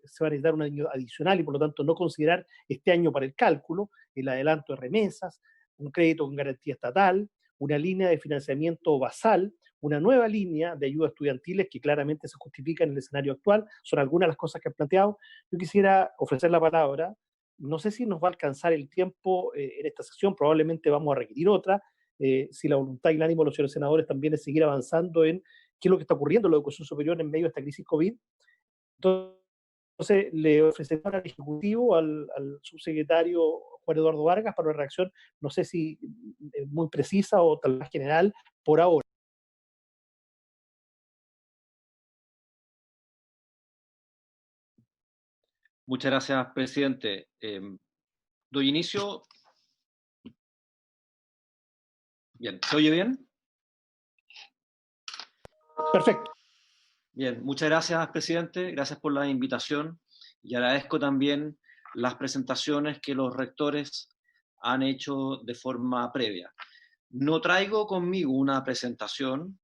se va a necesitar un año adicional y por lo tanto no considerar este año para el cálculo, el adelanto de remesas, un crédito con garantía estatal, una línea de financiamiento basal, una nueva línea de ayudas estudiantiles que claramente se justifica en el escenario actual, son algunas de las cosas que han planteado. Yo quisiera ofrecer la palabra, no sé si nos va a alcanzar el tiempo en esta sesión, probablemente vamos a requerir otra, si la voluntad y el ánimo de los señores senadores también es seguir avanzando en qué es lo que está ocurriendo en la educación superior en medio de esta crisis COVID. Entonces, le ofreceré al Ejecutivo, al subsecretario Juan Eduardo Vargas, para una reacción, no sé si muy precisa o tal vez general, por ahora. Muchas gracias, presidente. Doy inicio. Bien, ¿se oye bien? Perfecto. Bien, muchas gracias, presidente. Gracias por la invitación y agradezco también las presentaciones que los rectores han hecho de forma previa. No traigo conmigo una presentación,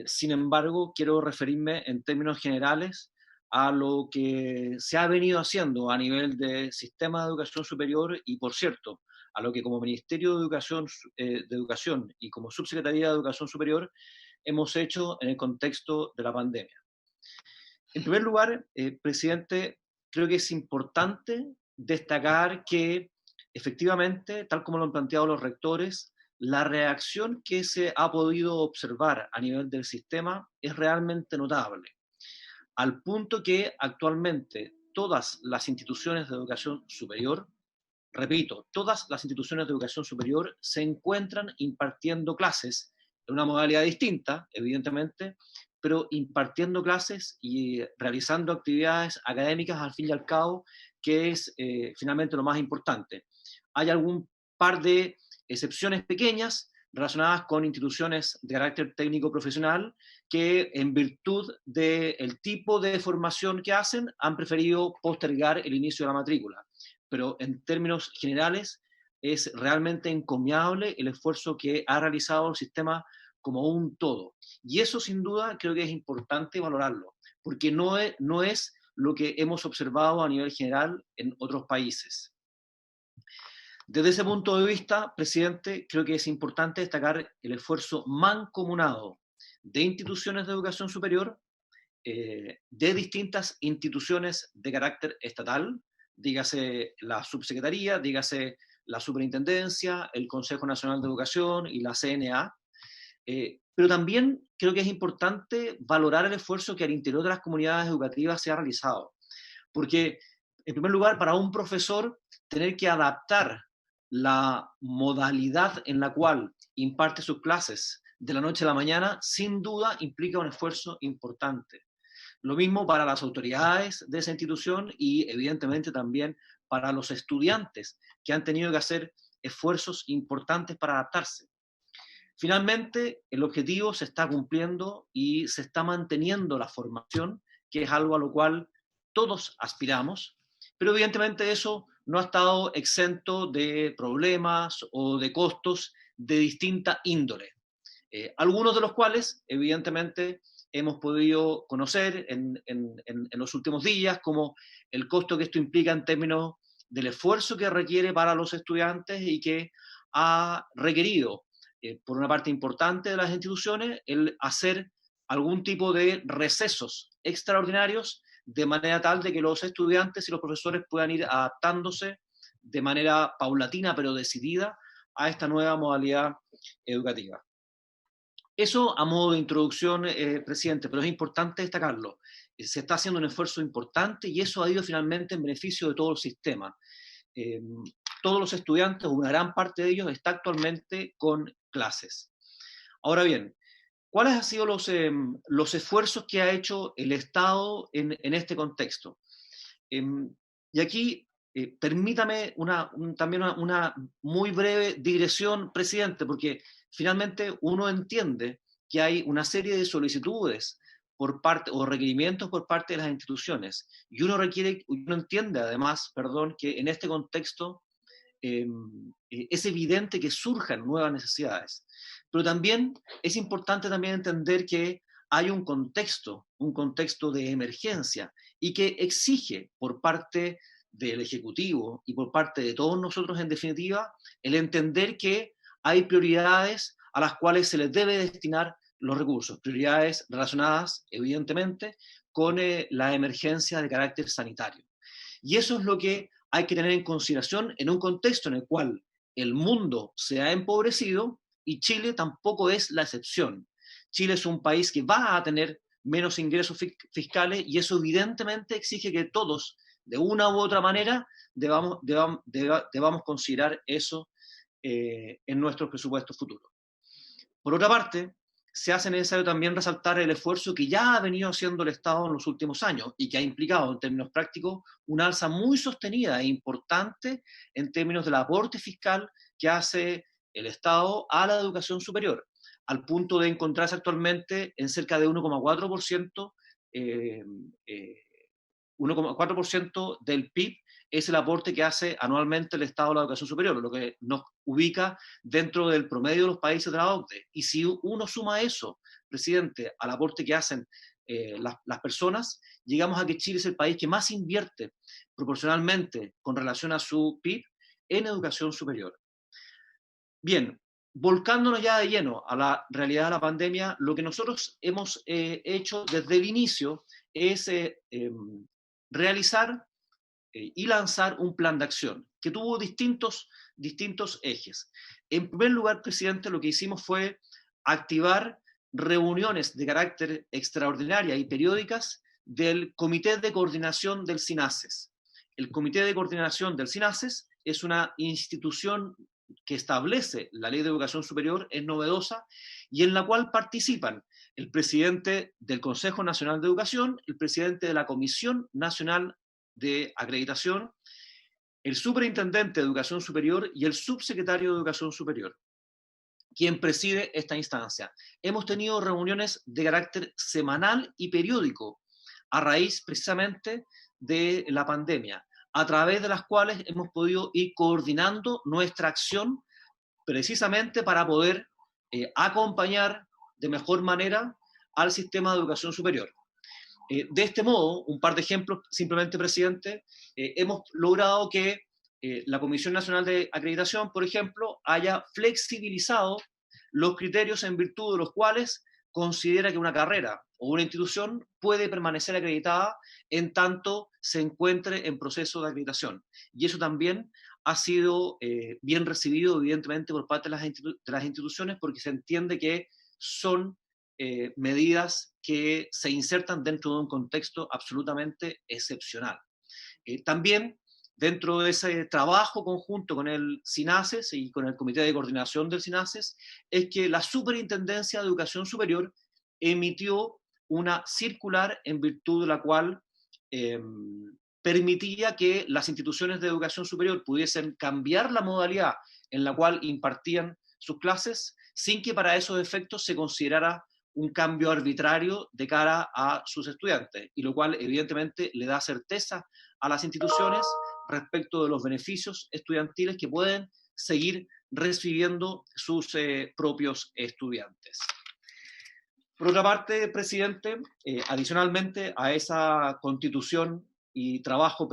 sin embargo, quiero referirme en términos generales a lo que se ha venido haciendo a nivel de sistema de educación superior y, por cierto, a lo que como Ministerio de Educación y como Subsecretaría de Educación Superior hemos hecho en el contexto de la pandemia. En primer lugar, presidente, creo que es importante destacar que efectivamente, tal como lo han planteado los rectores, la reacción que se ha podido observar a nivel del sistema es realmente notable, al punto que actualmente todas las instituciones de educación superior, repito, todas las instituciones de educación superior se encuentran impartiendo clases en una modalidad distinta, evidentemente, pero impartiendo clases y realizando actividades académicas al fin y al cabo, que es finalmente lo más importante. Hay algún par de excepciones pequeñas relacionadas con instituciones de carácter técnico profesional que en virtud del tipo de formación que hacen han preferido postergar el inicio de la matrícula. Pero en términos generales es realmente encomiable el esfuerzo que ha realizado el sistema como un todo. Y eso sin duda creo que es importante valorarlo, porque no es lo que hemos observado a nivel general en otros países. Desde ese punto de vista, presidente, creo que es importante destacar el esfuerzo mancomunado de instituciones de educación superior, de distintas instituciones de carácter estatal, dígase la subsecretaría, dígase la superintendencia, el Consejo Nacional de Educación y la CNA, pero también creo que es importante valorar el esfuerzo que al interior de las comunidades educativas se ha realizado, porque en primer lugar, para un profesor, tener que adaptar la modalidad en la cual imparte sus clases de la noche a la mañana, sin duda implica un esfuerzo importante. Lo mismo para las autoridades de esa institución y evidentemente también para los estudiantes que han tenido que hacer esfuerzos importantes para adaptarse. Finalmente, el objetivo se está cumpliendo y se está manteniendo la formación, que es algo a lo cual todos aspiramos, pero evidentemente eso no ha estado exento de problemas o de costos de distinta índole, algunos de los cuales evidentemente hemos podido conocer en los últimos días, como el costo que esto implica en términos del esfuerzo que requiere para los estudiantes y que ha requerido, por una parte importante de las instituciones, el hacer algún tipo de recesos extraordinarios de manera tal de que los estudiantes y los profesores puedan ir adaptándose de manera paulatina pero decidida a esta nueva modalidad educativa. Eso a modo de introducción, presidente, pero es importante destacarlo. Se está haciendo un esfuerzo importante y eso ha ido finalmente en beneficio de todo el sistema. Todos los estudiantes, una gran parte de ellos, está actualmente con clases. Ahora bien, ¿cuáles han sido los esfuerzos que ha hecho el Estado en este contexto? Y aquí, permítame también una muy breve digresión, presidente, porque finalmente uno entiende que hay una serie de solicitudes por parte, o requerimientos por parte de las instituciones, y uno entiende además, que en este contexto es evidente que surjan nuevas necesidades. Pero también es importante también entender que hay un contexto de emergencia, y que exige por parte del Ejecutivo y por parte de todos nosotros, en definitiva, el entender que hay prioridades a las cuales se les debe destinar los recursos, prioridades relacionadas, evidentemente, con la emergencia de carácter sanitario. Y eso es lo que hay que tener en consideración en un contexto en el cual el mundo se ha empobrecido y Chile tampoco es la excepción. Chile es un país que va a tener menos ingresos fiscales y eso evidentemente exige que todos, de una u otra manera, debamos considerar eso en nuestros presupuestos futuros. Por otra parte, se hace necesario también resaltar el esfuerzo que ya ha venido haciendo el Estado en los últimos años y que ha implicado, en términos prácticos, una alza muy sostenida e importante en términos del aporte fiscal que hace el Estado a la educación superior, al punto de encontrarse actualmente en cerca de 1,4%, 1,4% del PIB es el aporte que hace anualmente el Estado a la educación superior, lo que nos ubica dentro del promedio de los países de la OCDE. Y si uno suma eso, presidente, al aporte que hacen las personas, llegamos a que Chile es el país que más invierte proporcionalmente con relación a su PIB en educación superior. Bien, volcándonos ya de lleno a la realidad de la pandemia, lo que nosotros hemos hecho desde el inicio es realizar y lanzar un plan de acción que tuvo distintos ejes. En primer lugar, presidente, lo que hicimos fue activar reuniones de carácter extraordinaria y periódicas del Comité de Coordinación del SINASES. El Comité de Coordinación del SINASES es una institución que establece la Ley de Educación Superior, es novedosa, y en la cual participan el presidente del Consejo Nacional de Educación, el presidente de la Comisión Nacional de Acreditación, el superintendente de Educación Superior y el subsecretario de Educación Superior, quien preside esta instancia. Hemos tenido reuniones de carácter semanal y periódico a raíz precisamente de la pandemia, a través de las cuales hemos podido ir coordinando nuestra acción precisamente para poder acompañar de mejor manera al sistema de educación superior. De este modo, un par de ejemplos, simplemente, presidente, hemos logrado que la Comisión Nacional de Acreditación, por ejemplo, haya flexibilizado los criterios en virtud de los cuales considera que una carrera o una institución puede permanecer acreditada en tanto se encuentre en proceso de acreditación. Y eso también ha sido bien recibido, evidentemente, por parte de las instituciones, porque se entiende que son medidas que se insertan dentro de un contexto absolutamente excepcional. También, dentro de ese trabajo conjunto con el SINASES y con el Comité de Coordinación del SINASES, es que la Superintendencia de Educación Superior emitió una circular en virtud de la cual permitía que las instituciones de educación superior pudiesen cambiar la modalidad en la cual impartían sus clases sin que para esos efectos se considerara un cambio arbitrario de cara a sus estudiantes, y lo cual evidentemente le da certeza a las instituciones respecto de los beneficios estudiantiles que pueden seguir recibiendo sus propios estudiantes. Por otra parte, presidente, adicionalmente a esa constitución y trabajo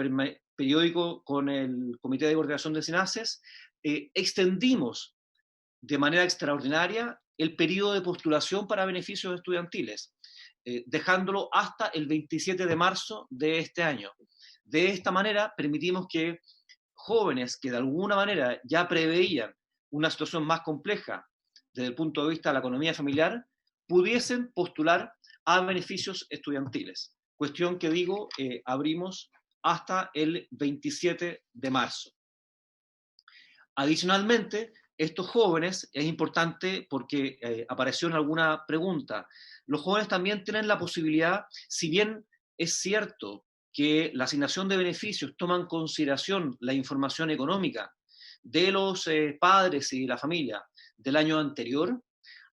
periódico con el Comité de Coordinación de SINASES, extendimos de manera extraordinaria el periodo de postulación para beneficios estudiantiles. dejándolo hasta el 27 de marzo de este año. De esta manera permitimos que jóvenes que de alguna manera ya preveían una situación más compleja desde el punto de vista de la economía familiar, pudiesen postular a beneficios estudiantiles. Cuestión que digo, abrimos hasta el 27 de marzo. Adicionalmente, estos jóvenes, es importante porque apareció en alguna pregunta, los jóvenes también tienen la posibilidad, si bien es cierto que la asignación de beneficios toma en consideración la información económica de los padres y la familia del año anterior,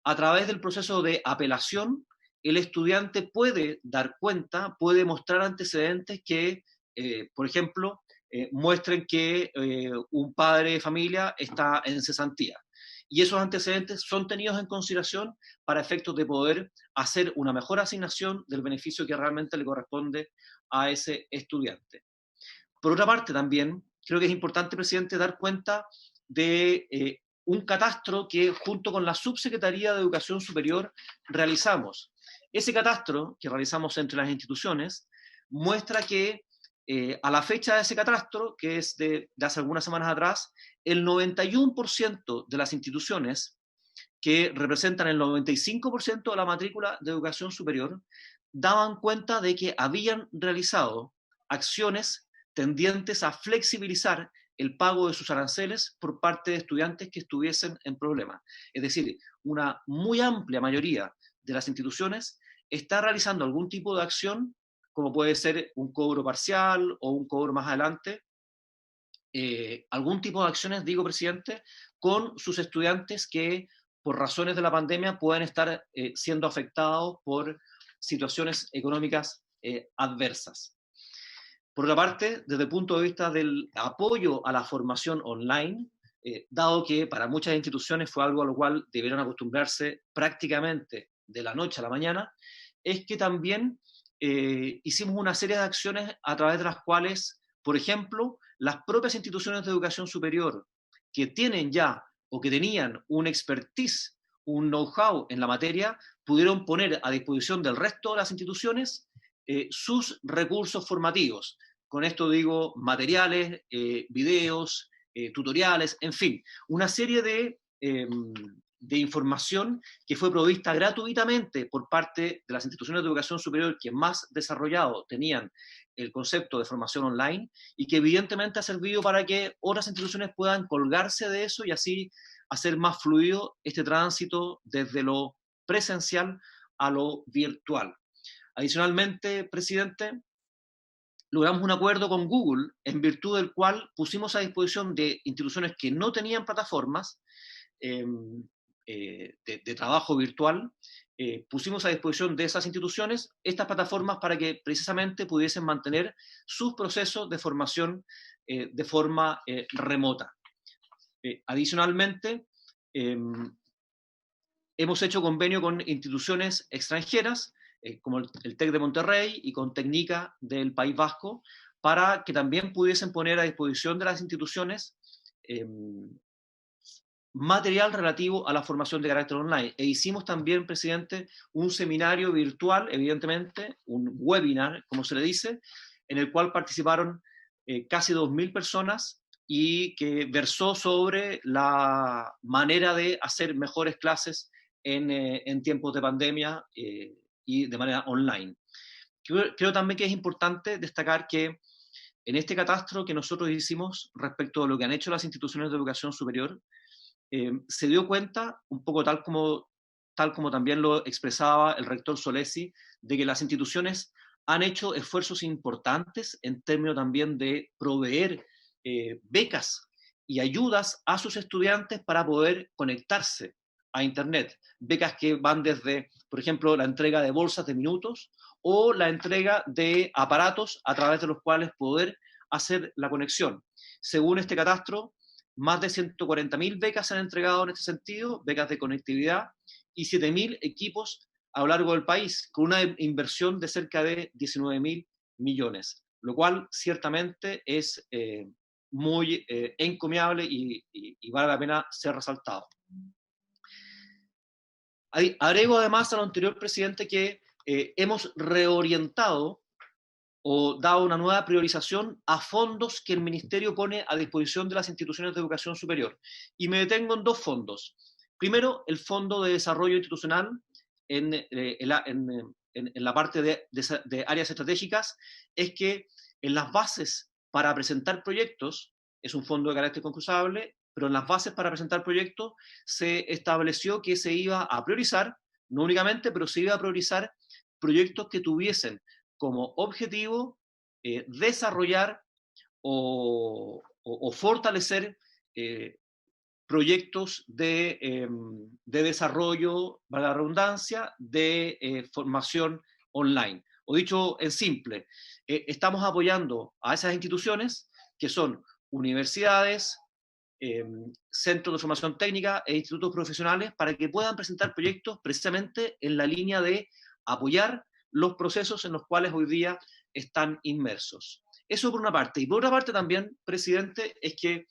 a través del proceso de apelación, el estudiante puede dar cuenta, puede mostrar antecedentes que, por ejemplo, muestren que un padre de familia está en cesantía. Y esos antecedentes son tenidos en consideración para efectos de poder hacer una mejor asignación del beneficio que realmente le corresponde a ese estudiante. Por otra parte, también creo que es importante, presidente, dar cuenta de un catastro que junto con la Subsecretaría de Educación Superior realizamos. Ese catastro que realizamos entre las instituciones muestra que a la fecha de ese catastro, que es de hace algunas semanas atrás, el 91% de las instituciones que representan el 95% de la matrícula de educación superior daban cuenta de que habían realizado acciones tendientes a flexibilizar el pago de sus aranceles por parte de estudiantes que estuviesen en problemas. Es decir, una muy amplia mayoría de las instituciones está realizando algún tipo de acción, como puede ser un cobro parcial o un cobro más adelante, algún tipo de acciones, digo, presidente, con sus estudiantes que por razones de la pandemia pueden estar siendo afectados por situaciones económicas adversas. Por otra parte, desde el punto de vista del apoyo a la formación online, dado que para muchas instituciones fue algo a lo cual debieron acostumbrarse prácticamente de la noche a la mañana, es que también hicimos una serie de acciones a través de las cuales, por ejemplo, las propias instituciones de educación superior que tienen ya o que tenían un expertise, un know-how en la materia, pudieron poner a disposición del resto de las instituciones sus recursos formativos. Con esto digo materiales, videos, tutoriales, en fin, una serie de información que fue provista gratuitamente por parte de las instituciones de educación superior que más desarrollado tenían el concepto de formación online y que evidentemente ha servido para que otras instituciones puedan colgarse de eso y así hacer más fluido este tránsito desde lo presencial a lo virtual. Adicionalmente, presidente, logramos un acuerdo con Google en virtud del cual pusimos a disposición de instituciones que no tenían plataformas de trabajo virtual, pusimos a disposición de esas instituciones estas plataformas para que precisamente pudiesen mantener sus procesos de formación de forma remota. Adicionalmente, hemos hecho convenio con instituciones extranjeras, como el TEC de Monterrey y con Tecnica del País Vasco, para que también pudiesen poner a disposición de las instituciones material relativo a la formación de carácter online. E hicimos también, presidente, un seminario virtual, evidentemente, un webinar, como se le dice, en el cual participaron casi 2.000 personas y que versó sobre la manera de hacer mejores clases en tiempos de pandemia y de manera online. Creo también que es importante destacar que en este catastro que nosotros hicimos respecto a lo que han hecho las instituciones de educación superior, se dio cuenta, un poco tal como también lo expresaba el rector Solesi, de que las instituciones han hecho esfuerzos importantes en términos también de proveer becas y ayudas a sus estudiantes para poder conectarse a Internet. Becas que van desde, por ejemplo, la entrega de bolsas de minutos o la entrega de aparatos a través de los cuales poder hacer la conexión. Según este catastro, más de 140.000 becas se han entregado en este sentido, becas de conectividad, y 7.000 equipos a lo largo del país, con una inversión de cerca de 19.000 millones, lo cual ciertamente es muy encomiable y vale la pena ser resaltado. Agrego además a lo anterior, presidente, que hemos reorientado o dado una nueva priorización a fondos que el Ministerio pone a disposición de las instituciones de educación superior. Y me detengo en 2 fondos. Primero, el Fondo de Desarrollo Institucional en la parte de áreas estratégicas, es que en las bases para presentar proyectos, es un fondo de carácter concursable, pero en las bases para presentar proyectos se estableció que se iba a priorizar, no únicamente, pero se iba a priorizar proyectos que tuviesen como objetivo desarrollar o fortalecer proyectos de desarrollo, valga la redundancia, de formación online. O dicho en simple, estamos apoyando a esas instituciones que son universidades, centros de formación técnica e institutos profesionales para que puedan presentar proyectos precisamente en la línea de apoyar los procesos en los cuales hoy día están inmersos. Eso por una parte. Y por otra parte también, presidente, es que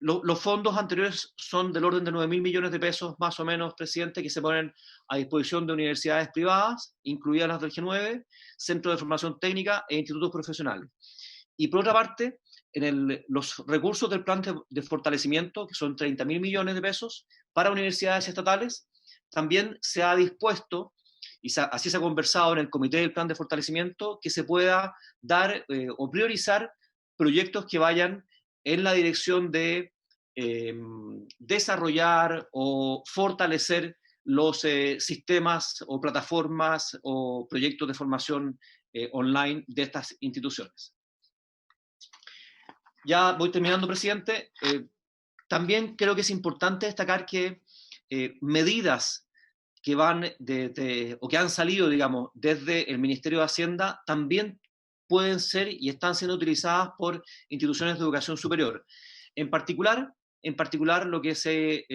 los fondos anteriores son del orden de 9.000 millones de pesos, más o menos, presidente, que se ponen a disposición de universidades privadas, incluidas las del G9, centros de formación técnica e institutos profesionales. Y por otra parte, los recursos del plan de fortalecimiento, que son 30.000 millones de pesos, para universidades estatales, también se ha dispuesto, y así se ha conversado en el comité del plan de fortalecimiento, que se pueda dar o priorizar proyectos que vayan en la dirección de desarrollar o fortalecer los sistemas o plataformas o proyectos de formación online de estas instituciones. Ya voy terminando, presidente. También creo que es importante destacar que medidas que van o que han salido, digamos, desde el Ministerio de Hacienda también pueden ser y están siendo utilizadas por instituciones de educación superior. En particular lo que se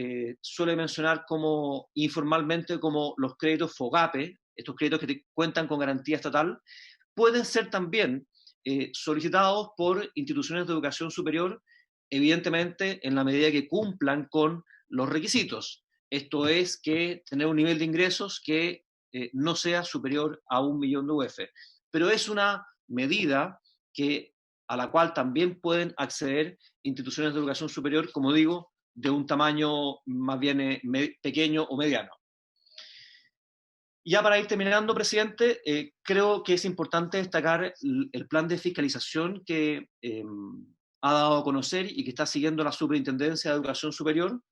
suele mencionar como informalmente como los créditos FOGAPE, estos créditos que cuentan con garantía estatal, pueden ser también solicitados por instituciones de educación superior, evidentemente en la medida que cumplan con los requisitos. Esto es que tener un nivel de ingresos que no sea superior a 1 millón de UF. Pero es una medida a la cual también pueden acceder instituciones de educación superior, como digo, de un tamaño más bien pequeño o mediano. Ya para ir terminando, presidente, creo que es importante destacar el plan de fiscalización que ha dado a conocer y que está siguiendo la Superintendencia de Educación Superior,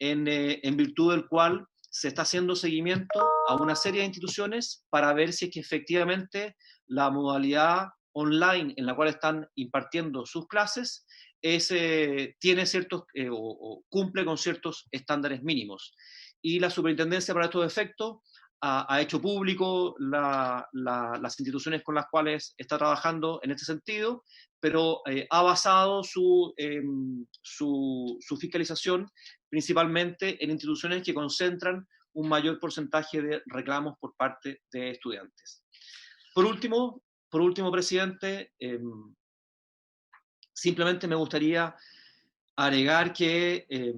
en virtud del cual se está haciendo seguimiento a una serie de instituciones para ver si es que efectivamente la modalidad online en la cual están impartiendo sus clases tiene ciertos o cumple con ciertos estándares mínimos. Y la Superintendencia, para estos efectos, ha hecho público las instituciones con las cuales está trabajando en este sentido, pero ha basado su fiscalización principalmente en instituciones que concentran un mayor porcentaje de reclamos por parte de estudiantes. Por último, presidente, simplemente me gustaría agregar que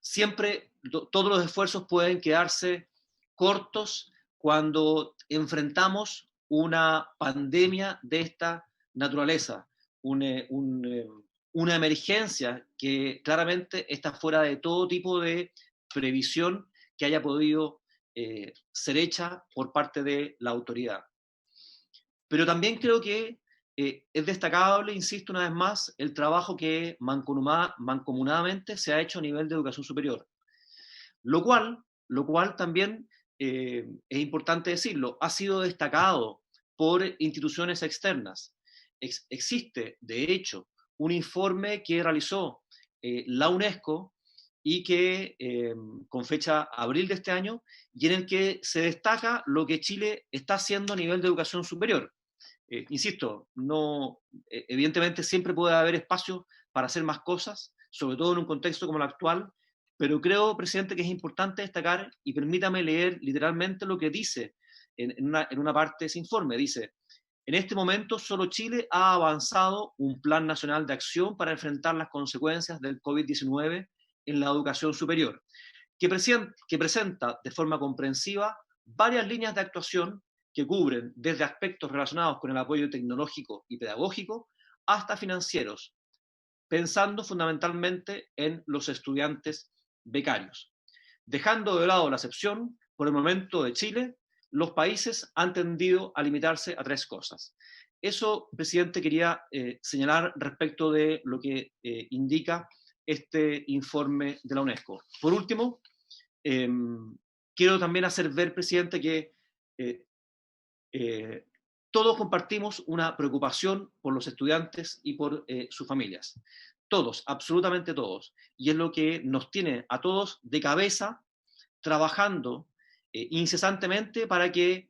siempre todos los esfuerzos pueden quedarse cortos cuando enfrentamos una pandemia de esta naturaleza, una emergencia que claramente está fuera de todo tipo de previsión que haya podido ser hecha por parte de la autoridad. Pero también creo que es destacable, insisto una vez más, el trabajo que mancomunadamente se ha hecho a nivel de educación superior. Lo cual también, es importante decirlo, ha sido destacado por instituciones externas. Existe, de hecho, un informe que realizó la UNESCO y que con fecha abril de este año, y en el que se destaca lo que Chile está haciendo a nivel de educación superior. Insisto, evidentemente siempre puede haber espacio para hacer más cosas, sobre todo en un contexto como el actual, pero creo, presidente, que es importante destacar, y permítame leer literalmente lo que dice en una parte de ese informe. Dice: en este momento solo Chile ha avanzado un plan nacional de acción para enfrentar las consecuencias del COVID-19 en la educación superior. que presenta de forma comprensiva varias líneas de actuación que cubren desde aspectos relacionados con el apoyo tecnológico y pedagógico hasta financieros, pensando fundamentalmente en los estudiantes becarios. Dejando de lado la excepción, por el momento de Chile, los países han tendido a limitarse a 3 cosas. Eso, presidente, quería señalar respecto de lo que indica este informe de la UNESCO. Por último, quiero también hacer ver, presidente, que todos compartimos una preocupación por los estudiantes y por sus familias. Todos, absolutamente todos. Y es lo que nos tiene a todos de cabeza trabajando incesantemente para que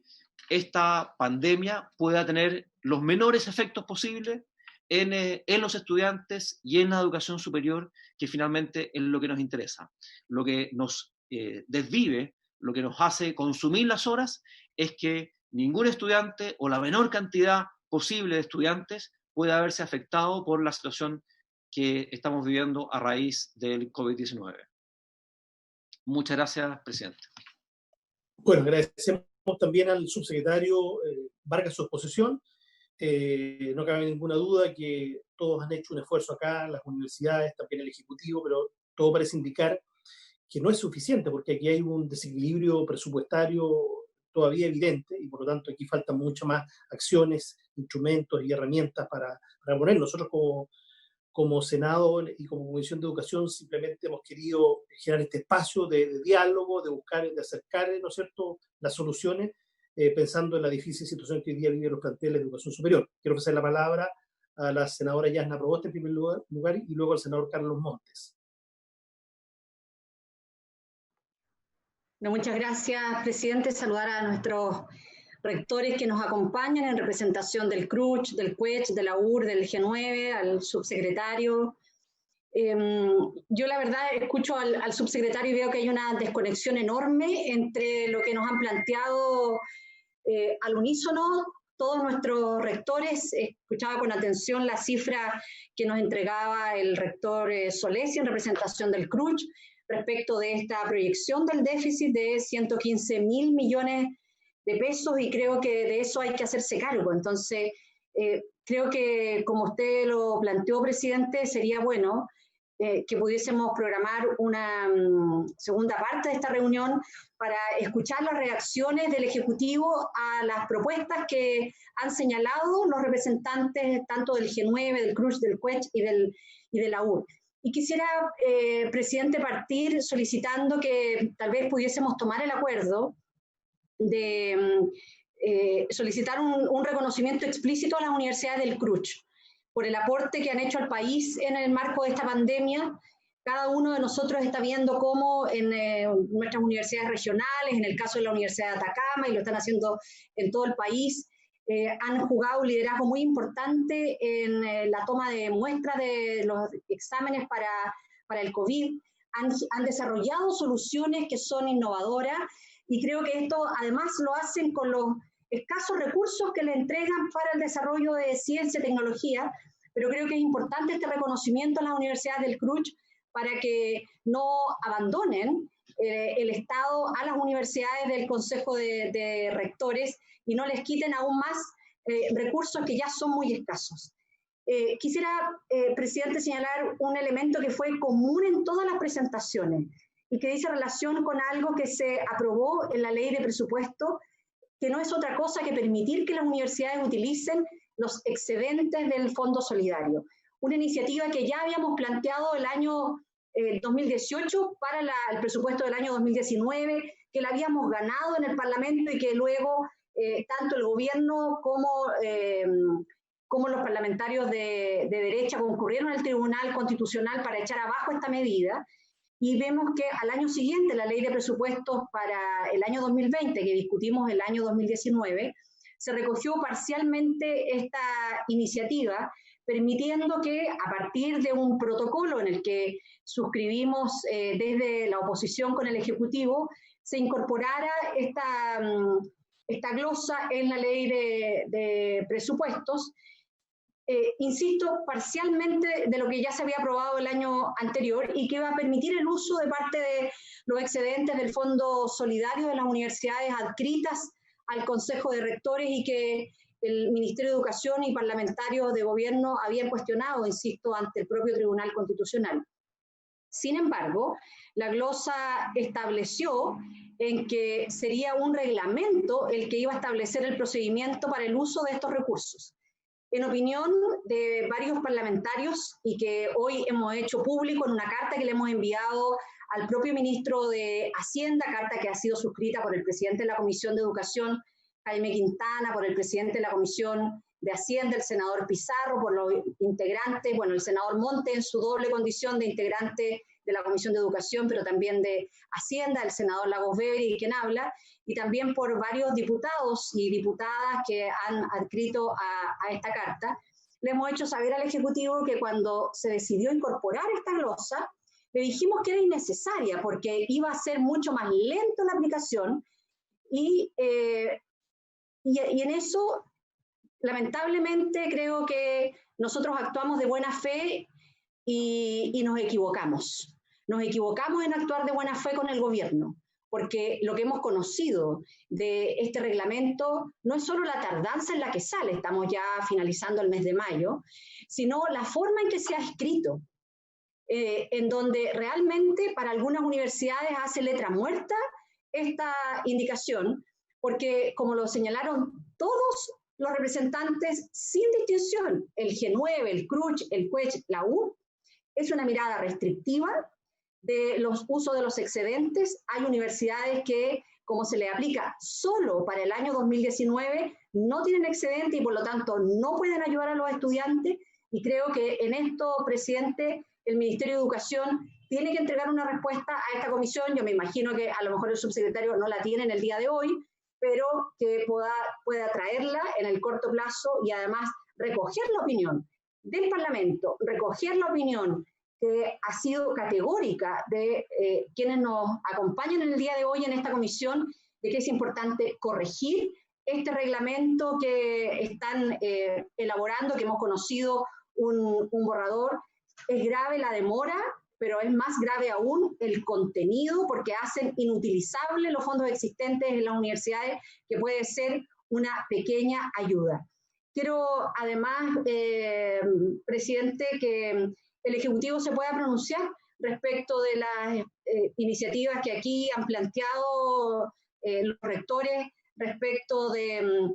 esta pandemia pueda tener los menores efectos posibles en los estudiantes y en la educación superior, que finalmente es lo que nos interesa. Lo que nos desvive, lo que nos hace consumir las horas, es que ningún estudiante o la menor cantidad posible de estudiantes pueda verse afectado por la situación que estamos viviendo a raíz del COVID-19. Muchas gracias, presidente. Bueno, agradecemos también al subsecretario Vargas su exposición. No cabe ninguna duda que todos han hecho un esfuerzo acá, las universidades, también el Ejecutivo, pero todo parece indicar que no es suficiente, porque aquí hay un desequilibrio presupuestario todavía evidente, y por lo tanto aquí faltan muchas más acciones, instrumentos y herramientas para poner. Nosotros como Senado y como Comisión de Educación simplemente hemos querido generar este espacio de diálogo, de buscar, de acercar, ¿no es cierto?, las soluciones, pensando en la difícil situación que hoy día viven los planteles de educación superior. Quiero ofrecer la palabra a la senadora Yasna Proboste en primer lugar y luego al senador Carlos Montes. No, muchas gracias, presidente. Saludar a nuestros rectores que nos acompañan en representación del CRUCH, del CUECH, de la UR, del G9, al subsecretario. Yo la verdad escucho al subsecretario y veo que hay una desconexión enorme entre lo que nos han planteado al unísono todos nuestros rectores. Escuchaba con atención la cifra que nos entregaba el rector Solesi en representación del CRUCH respecto de esta proyección del déficit de 115.000 millones de pesos, y creo que de eso hay que hacerse cargo. Entonces, creo que, como usted lo planteó, presidente, sería bueno que pudiésemos programar una segunda parte de esta reunión para escuchar las reacciones del Ejecutivo a las propuestas que han señalado los representantes tanto del G9, del CRUCH, del CUECH y de la UR. Y quisiera, presidente, partir solicitando que tal vez pudiésemos tomar el acuerdo de solicitar un reconocimiento explícito a las universidades del CRUCH por el aporte que han hecho al país en el marco de esta pandemia. Cada uno de nosotros está viendo cómo en nuestras universidades regionales, en el caso de la Universidad de Atacama, y lo están haciendo en todo el país, han jugado un liderazgo muy importante en la toma de muestras de los exámenes para el COVID. Han desarrollado soluciones que son innovadoras, y creo que esto además lo hacen con los escasos recursos que le entregan para el desarrollo de ciencia y tecnología, pero creo que es importante este reconocimiento a las universidades del CRUCH para que no abandonen el Estado a las universidades del Consejo de Rectores y no les quiten aún más recursos que ya son muy escasos. Quisiera, presidente, señalar un elemento que fue común en todas las presentaciones y que dice relación con algo que se aprobó en la ley de presupuesto, que no es otra cosa que permitir que las universidades utilicen los excedentes del Fondo Solidario. Una iniciativa que ya habíamos planteado el año 2018 para el presupuesto del año 2019, que la habíamos ganado en el Parlamento y que luego tanto el gobierno como los parlamentarios de derecha concurrieron al Tribunal Constitucional para echar abajo esta medida. Y vemos que al año siguiente, la ley de presupuestos para el año 2020, que discutimos el año 2019, se recogió parcialmente esta iniciativa, permitiendo que a partir de un protocolo en el que suscribimos desde la oposición con el Ejecutivo, se incorporara esta glosa en la ley de presupuestos, insisto, parcialmente de lo que ya se había aprobado el año anterior y que va a permitir el uso de parte de los excedentes del Fondo Solidario de las universidades adscritas al Consejo de Rectores y que el Ministerio de Educación y parlamentarios de gobierno habían cuestionado, insisto, ante el propio Tribunal Constitucional. Sin embargo, la glosa estableció en que sería un reglamento el que iba a establecer el procedimiento para el uso de estos recursos. En opinión de varios parlamentarios y que hoy hemos hecho público en una carta que le hemos enviado al propio ministro de Hacienda, carta que ha sido suscrita por el presidente de la Comisión de Educación, Jaime Quintana, por el presidente de la Comisión de Hacienda, el senador Pizarro, por los integrantes, bueno, el senador Monte en su doble condición de integrante de la Comisión de Educación, pero también de Hacienda, el senador Lagos Beveri, quien habla, y también por varios diputados y diputadas que han adscrito a esta carta. Le hemos hecho saber al Ejecutivo que cuando se decidió incorporar esta glosa, le dijimos que era innecesaria porque iba a ser mucho más lento la aplicación y en eso, lamentablemente, creo que nosotros actuamos de buena fe y nos equivocamos. Nos equivocamos en actuar de buena fe con el gobierno, porque lo que hemos conocido de este reglamento no es solo la tardanza en la que sale, estamos ya finalizando el mes de mayo, sino la forma en que se ha escrito, en donde realmente para algunas universidades hace letra muerta esta indicación, porque como lo señalaron todos los representantes sin distinción, el G9, el CRUCH, el CUECH, la U, es una mirada restrictiva de los usos de los excedentes. Hay universidades que, como se le aplica solo para el año 2019, no tienen excedente y por lo tanto no pueden ayudar a los estudiantes, y creo que en esto, presidente, el Ministerio de Educación tiene que entregar una respuesta a esta comisión. Yo me imagino que a lo mejor el subsecretario no la tiene en el día de hoy, pero que pueda traerla en el corto plazo y además recoger la opinión del Parlamento, recoger la opinión que ha sido categórica de quienes nos acompañan en el día de hoy en esta comisión, de que es importante corregir este reglamento que están elaborando, que hemos conocido un borrador. Es grave la demora, pero es más grave aún el contenido, porque hacen inutilizables los fondos existentes en las universidades, que puede ser una pequeña ayuda. Quiero además, presidente, que el Ejecutivo se pueda pronunciar respecto de las iniciativas que aquí han planteado los rectores respecto de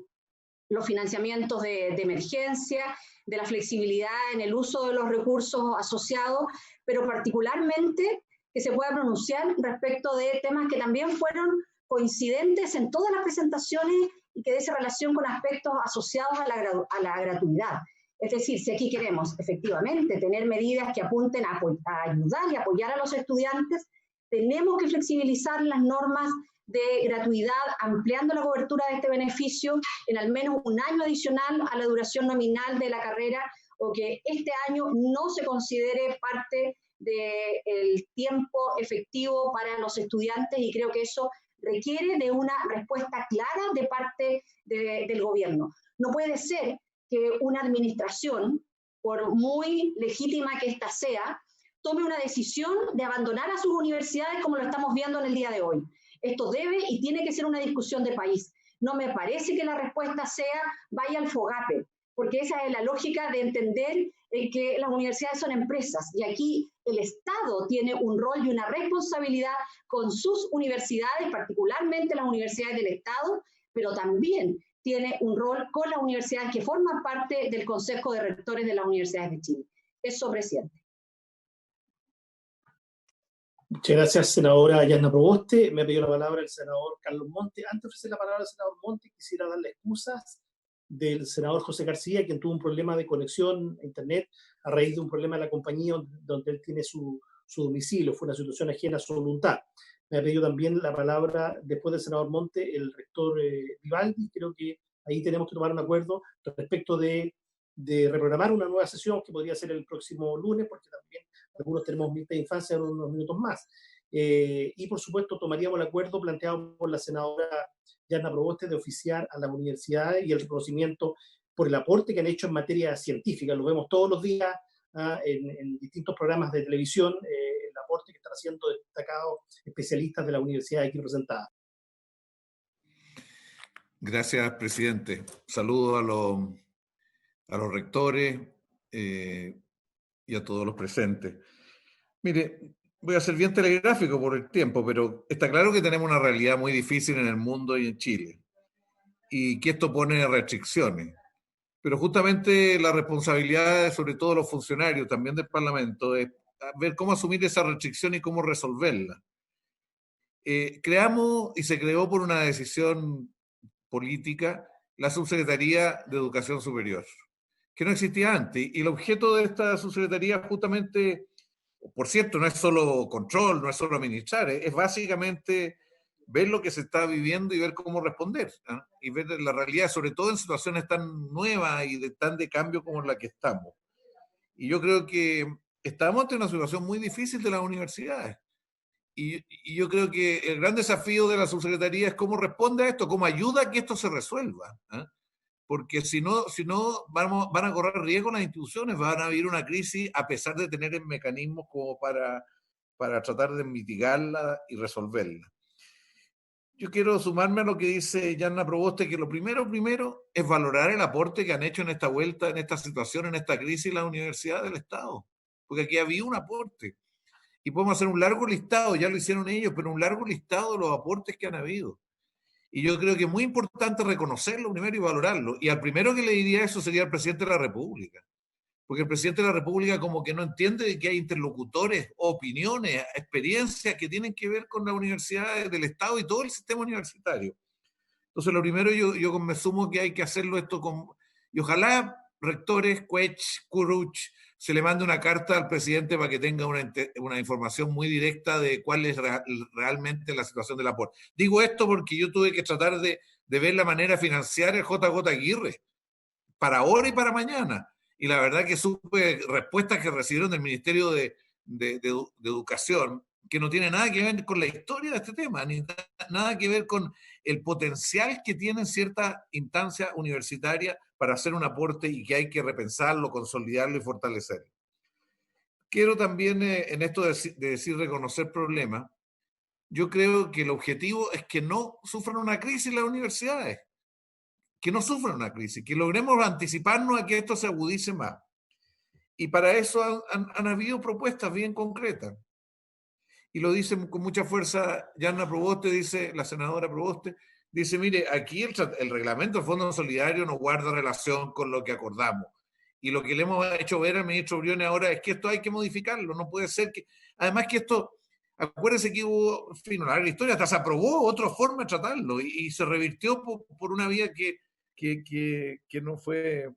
los financiamientos de emergencia, de la flexibilidad en el uso de los recursos asociados, pero particularmente que se pueda pronunciar respecto de temas que también fueron coincidentes en todas las presentaciones y que de esa relación con aspectos asociados a la gratuidad. Es decir, si aquí queremos efectivamente tener medidas que apunten a ayudar y apoyar a los estudiantes, tenemos que flexibilizar las normas de gratuidad, ampliando la cobertura de este beneficio en al menos un año adicional a la duración nominal de la carrera, o que este año no se considere parte del tiempo efectivo para los estudiantes, y creo que eso requiere de una respuesta clara de parte del gobierno. No puede ser que una administración, por muy legítima que ésta sea, tome una decisión de abandonar a sus universidades como lo estamos viendo en el día de hoy. Esto debe y tiene que ser una discusión de país. No me parece que la respuesta sea vaya al FOGAPE, porque esa es la lógica de entender que las universidades son empresas, y aquí el Estado tiene un rol y una responsabilidad con sus universidades, particularmente las universidades del Estado, pero también tiene un rol con las universidades que forman parte del Consejo de Rectores de las Universidades de Chile. Eso, presidente. Muchas gracias, senadora Yasna Proboste. Me ha pedido la palabra el senador Carlos Monte. Antes de ofrecer la palabra al senador Monte, quisiera darle excusas del senador José García, quien tuvo un problema de conexión a Internet a raíz de un problema de la compañía donde él tiene su domicilio. Fue una situación ajena a su voluntad. Me ha pedido también la palabra, después del senador Monte, el rector Vivaldi. Creo que ahí tenemos que tomar un acuerdo respecto de reprogramar una nueva sesión que podría ser el próximo lunes, porque también algunos tenemos visita de infancia en unos minutos más. Y por supuesto tomaríamos el acuerdo planteado por la senadora Yasna Proboste de oficiar a las universidades y el reconocimiento por el aporte que han hecho en materia científica. Lo vemos todos los días en distintos programas de televisión, el aporte que están haciendo destacados especialistas de la universidad aquí representadas. Gracias, presidente. Saludos a los rectores y a todos los presentes. Mire, voy a ser bien telegráfico por el tiempo, pero está claro que tenemos una realidad muy difícil en el mundo y en Chile, y que esto pone restricciones. Pero justamente la responsabilidad, sobre todo de los funcionarios, también del Parlamento, es ver cómo asumir esa restricción y cómo resolverla. Creamos, y se creó por una decisión política, la Subsecretaría de Educación Superior, que no existía antes. Y el objeto de esta subsecretaría justamente, por cierto, no es solo control, no es solo administrar, es básicamente ver lo que se está viviendo y ver cómo responder, ¿eh? Y ver la realidad, sobre todo en situaciones tan nuevas y tan de cambio como en la que estamos. Y yo creo que estamos ante una situación muy difícil de las universidades. Y yo creo que el gran desafío de la subsecretaría es cómo responde a esto, cómo ayuda a que esto se resuelva, ¿eh? Porque si no van a correr riesgo las instituciones, van a vivir una crisis a pesar de tener mecanismos como para tratar de mitigarla y resolverla. Yo quiero sumarme a lo que dice Yanna Proboste, que lo primero es valorar el aporte que han hecho en esta vuelta, en esta situación, en esta crisis, las universidades del Estado. Porque aquí había un aporte. Y podemos hacer un largo listado, ya lo hicieron ellos, pero un largo listado de los aportes que han habido. Y yo creo que es muy importante reconocerlo primero y valorarlo. Y al primero que le diría eso sería el presidente de la República. Porque el presidente de la República como que no entiende que hay interlocutores, opiniones, experiencias que tienen que ver con las universidades del Estado y todo el sistema universitario. Entonces, lo primero yo me sumo que hay que hacerlo esto con... Y ojalá rectores, Cuech, Curuch, se le mande una carta al presidente para que tenga una información muy directa de cuál es realmente la situación del aporte. Digo esto porque yo tuve que tratar de ver la manera de financiar el JJ Aguirre para ahora y para mañana. Y la verdad que supe respuestas que recibieron del Ministerio de Educación que no tiene nada que ver con la historia de este tema, ni nada que ver con el potencial que tienen ciertas instancias universitarias para hacer un aporte y que hay que repensarlo, consolidarlo y fortalecerlo. Quiero también, en esto de decir reconocer problemas, yo creo que el objetivo es que no sufran una crisis las universidades, que no sufran una crisis, que logremos anticiparnos a que esto se agudice más. Y para eso han habido propuestas bien concretas. Y lo dice con mucha fuerza Yanna Proboste, dice la senadora Proboste, dice, mire, aquí el reglamento del Fondo Solidario no guarda relación con lo que acordamos. Y lo que le hemos hecho ver al ministro Briones ahora es que esto hay que modificarlo, no puede ser que... Además que esto, acuérdense que hubo, en fin, una larga historia, hasta se aprobó otra forma de tratarlo y se revirtió por una vía que no fue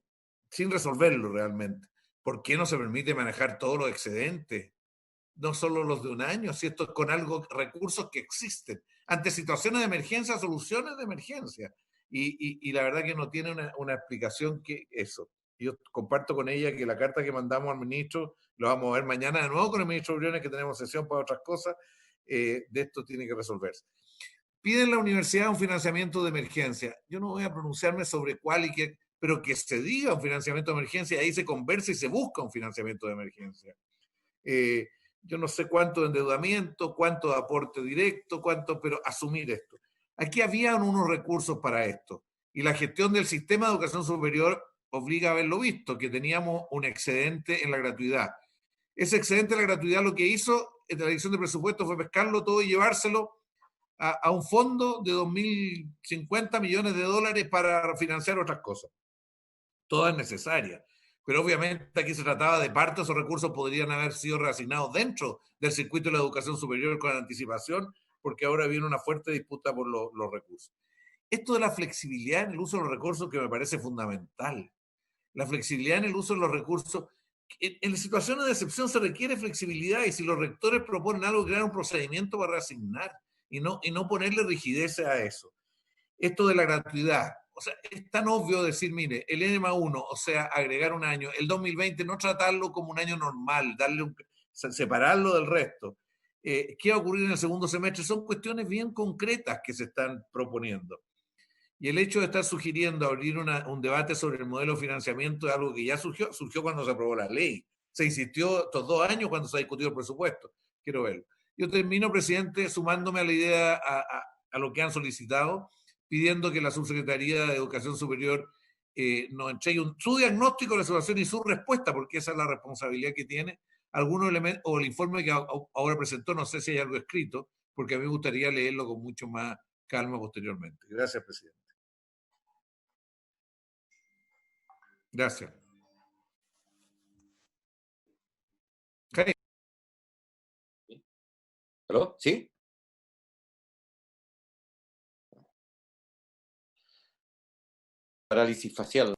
sin resolverlo realmente. ¿Por qué no se permite manejar todos los excedentes? No solo los de un año, si esto es con recursos que existen. Ante situaciones de emergencia, soluciones de emergencia. Y la verdad que no tiene una explicación que eso. Yo comparto con ella que la carta que mandamos al ministro, lo vamos a ver mañana de nuevo con el ministro Briones, que tenemos sesión para otras cosas, de esto tiene que resolverse. Piden la universidad un financiamiento de emergencia. Yo no voy a pronunciarme sobre cuál y qué, pero que se diga un financiamiento de emergencia, ahí se conversa y se busca un financiamiento de emergencia. Yo no sé cuánto de endeudamiento, cuánto de aporte directo, pero asumir esto. Aquí habían unos recursos para esto y la gestión del sistema de educación superior obliga a haberlo visto, que teníamos un excedente en la gratuidad. Ese excedente en la gratuidad lo que hizo en la dirección de presupuesto fue pescarlo todo y llevárselo a un fondo de 2.050 millones de dólares para financiar otras cosas, todas necesarias. Pero obviamente aquí se trataba de parte de esos recursos podrían haber sido reasignados dentro del circuito de la educación superior con anticipación, porque ahora viene una fuerte disputa por los recursos. Esto de la flexibilidad en el uso de los recursos que me parece fundamental. La flexibilidad en el uso de los recursos. En situaciones de excepción se requiere flexibilidad y si los rectores proponen algo, crear un procedimiento para reasignar y no ponerle rigidez a eso. Esto de la gratuidad. O sea, es tan obvio decir, mire, el N+1, o sea, agregar un año, el 2020 no tratarlo como un año normal, separarlo del resto. ¿Qué va a ocurrir en el segundo semestre? Son cuestiones bien concretas que se están proponiendo. Y el hecho de estar sugiriendo abrir un debate sobre el modelo de financiamiento es algo que ya surgió cuando se aprobó la ley. Se insistió estos 2 años cuando se ha discutido el presupuesto. Quiero verlo. Yo termino, presidente, sumándome a la idea, a lo que han solicitado, pidiendo que la Subsecretaría de Educación Superior nos entregue su diagnóstico de la situación y su respuesta, porque esa es la responsabilidad que tiene. Algunos elementos, o el informe que ahora presentó, no sé si hay algo escrito, porque a mí me gustaría leerlo con mucho más calma posteriormente. Gracias, presidente. Gracias. Okay. ¿Aló? ¿Sí? Parálisis facial.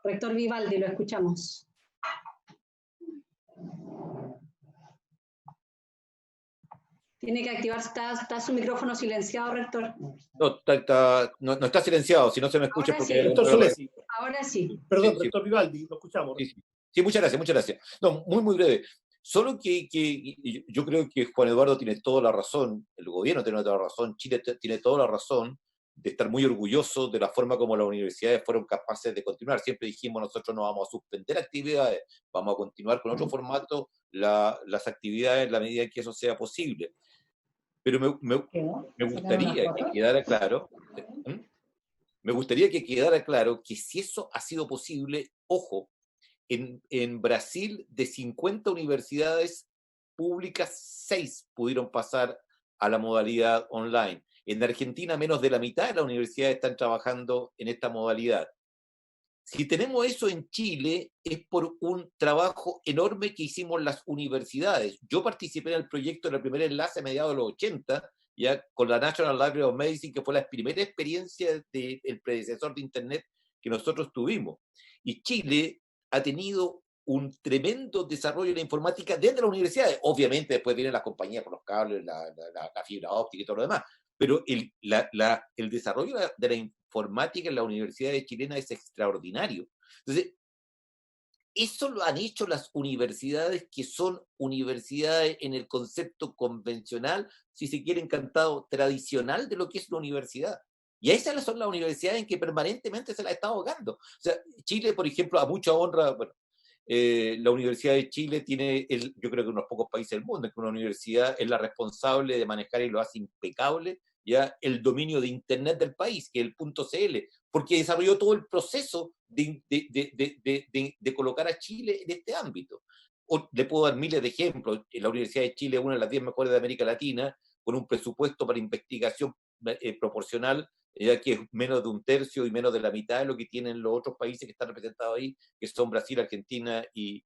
Rector Vivaldi, lo escuchamos. Tiene que activarse, está su micrófono silenciado, rector. No está silenciado, si no se me escucha. Ahora porque sí. Rector Solesi. Ahora sí. Perdón, Sí. rector Vivaldi, lo escuchamos. Sí, muchas gracias. No, muy breve. Solo que yo creo que Juan Eduardo tiene toda la razón, el gobierno tiene toda la razón, Chile tiene toda la razón de estar muy orgulloso de la forma como las universidades fueron capaces de continuar. Siempre dijimos, nosotros no vamos a suspender actividades, vamos a continuar con otro formato las actividades en la medida en que eso sea posible. Pero me gustaría que quedara claro, que si eso ha sido posible, ojo, en Brasil de 50 universidades públicas, 6 pudieron pasar a la modalidad online. En Argentina menos de la mitad de las universidades están trabajando en esta modalidad. Si tenemos eso en Chile, es por un trabajo enorme que hicimos las universidades. Yo participé en el proyecto del primer enlace a mediados de los 80, ya con la National Library of Medicine, que fue la primera experiencia del predecesor de Internet que nosotros tuvimos. Y Chile ha tenido un tremendo desarrollo de la informática desde las universidades. Obviamente después vienen las compañías con los cables, la fibra óptica y todo lo demás. Pero el desarrollo de la informática en las universidades chilenas es extraordinario. Entonces, eso lo han hecho las universidades que son universidades en el concepto convencional, si se quiere, encantado, tradicional de lo que es la universidad. Y esas son las universidades en que permanentemente se la está ahogando. O sea, Chile, por ejemplo, a mucha honra, bueno, la Universidad de Chile tiene, yo creo que unos pocos países del mundo, en que una universidad es la responsable de manejar y lo hace impecable, ya el dominio de Internet del país, que es el .cl, porque desarrolló todo el proceso de colocar a Chile en este ámbito. Le puedo dar miles de ejemplos. La Universidad de Chile es una de las 10 mejores de América Latina, con un presupuesto para investigación proporcional, ya que es menos de un tercio y menos de la mitad de lo que tienen los otros países que están representados ahí, que son Brasil, Argentina y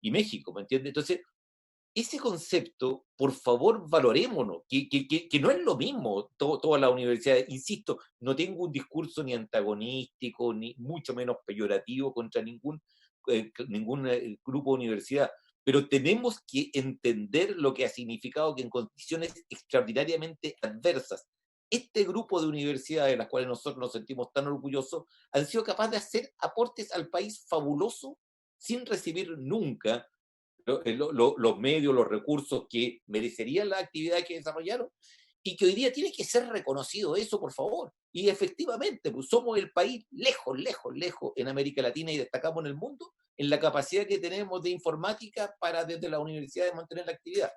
México, ¿me entiendes? Entonces, ese concepto, por favor, valorémonos, que no es lo mismo todas las universidades. Insisto, no tengo un discurso ni antagonístico, ni mucho menos peyorativo contra ningún grupo de universidad, pero tenemos que entender lo que ha significado que en condiciones extraordinariamente adversas, este grupo de universidades, de las cuales nosotros nos sentimos tan orgullosos, han sido capaces de hacer aportes al país fabuloso sin recibir nunca los medios, los recursos que merecerían la actividad que desarrollaron, y que hoy día tiene que ser reconocido eso, por favor. Y efectivamente, pues somos el país lejos en América Latina y destacamos en el mundo en la capacidad que tenemos de informática para desde la universidad mantener la actividad.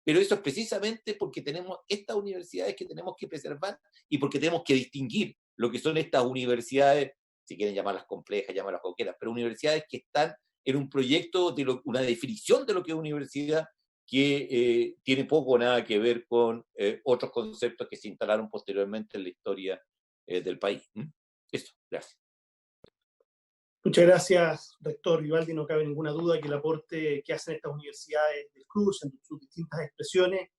Pero eso es precisamente porque tenemos estas universidades que tenemos que preservar y porque tenemos que distinguir lo que son estas universidades, si quieren llamarlas complejas, llamarlas como quieran, pero universidades que están en un proyecto de una definición de lo que es universidad que tiene poco o nada que ver con otros conceptos que se instalaron posteriormente en la historia del país. Eso, gracias. Muchas gracias, rector Vivaldi. No cabe ninguna duda que el aporte que hacen estas universidades del CRUZ en sus distintas expresiones,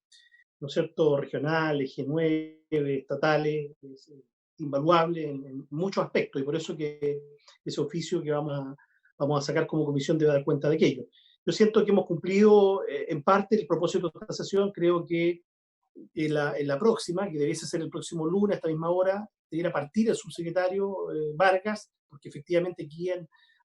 ¿no es cierto?, regionales, G9, estatales, es invaluable en muchos aspectos, y por eso que ese oficio que vamos a sacar como comisión debe dar cuenta de aquello. Yo siento que hemos cumplido en parte el propósito de esta sesión. Creo que en la próxima, que debiese ser el próximo lunes a esta misma hora, debiera partir el subsecretario Vargas, porque efectivamente aquí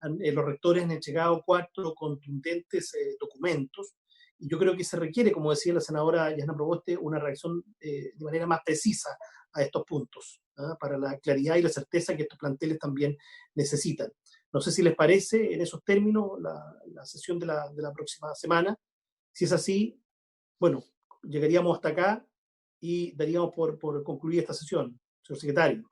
los rectores han entregado 4 contundentes documentos, y yo creo que se requiere, como decía la senadora Yasna Proboste, una reacción de manera más precisa a estos puntos, para la claridad y la certeza que estos planteles también necesitan. No sé si les parece, en esos términos, la sesión de la próxima semana. Si es así, bueno, llegaríamos hasta acá y daríamos por concluida esta sesión, señor secretario.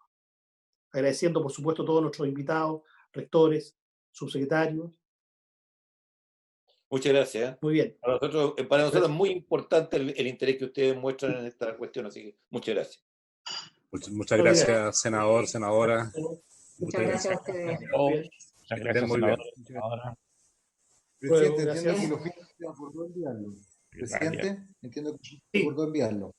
Agradeciendo, por supuesto, a todos nuestros invitados, rectores, subsecretarios. Muchas gracias. Muy bien. Para nosotros es muy importante el interés que ustedes muestran en esta cuestión, así que muchas gracias. Muchas gracias, senador, senadora. Muchas gracias a ustedes. Muchas gracias, muy bien. Presidente, entiendo que el oficio se acordó enviarlo. Presidente, entiendo que se acordó enviarlo.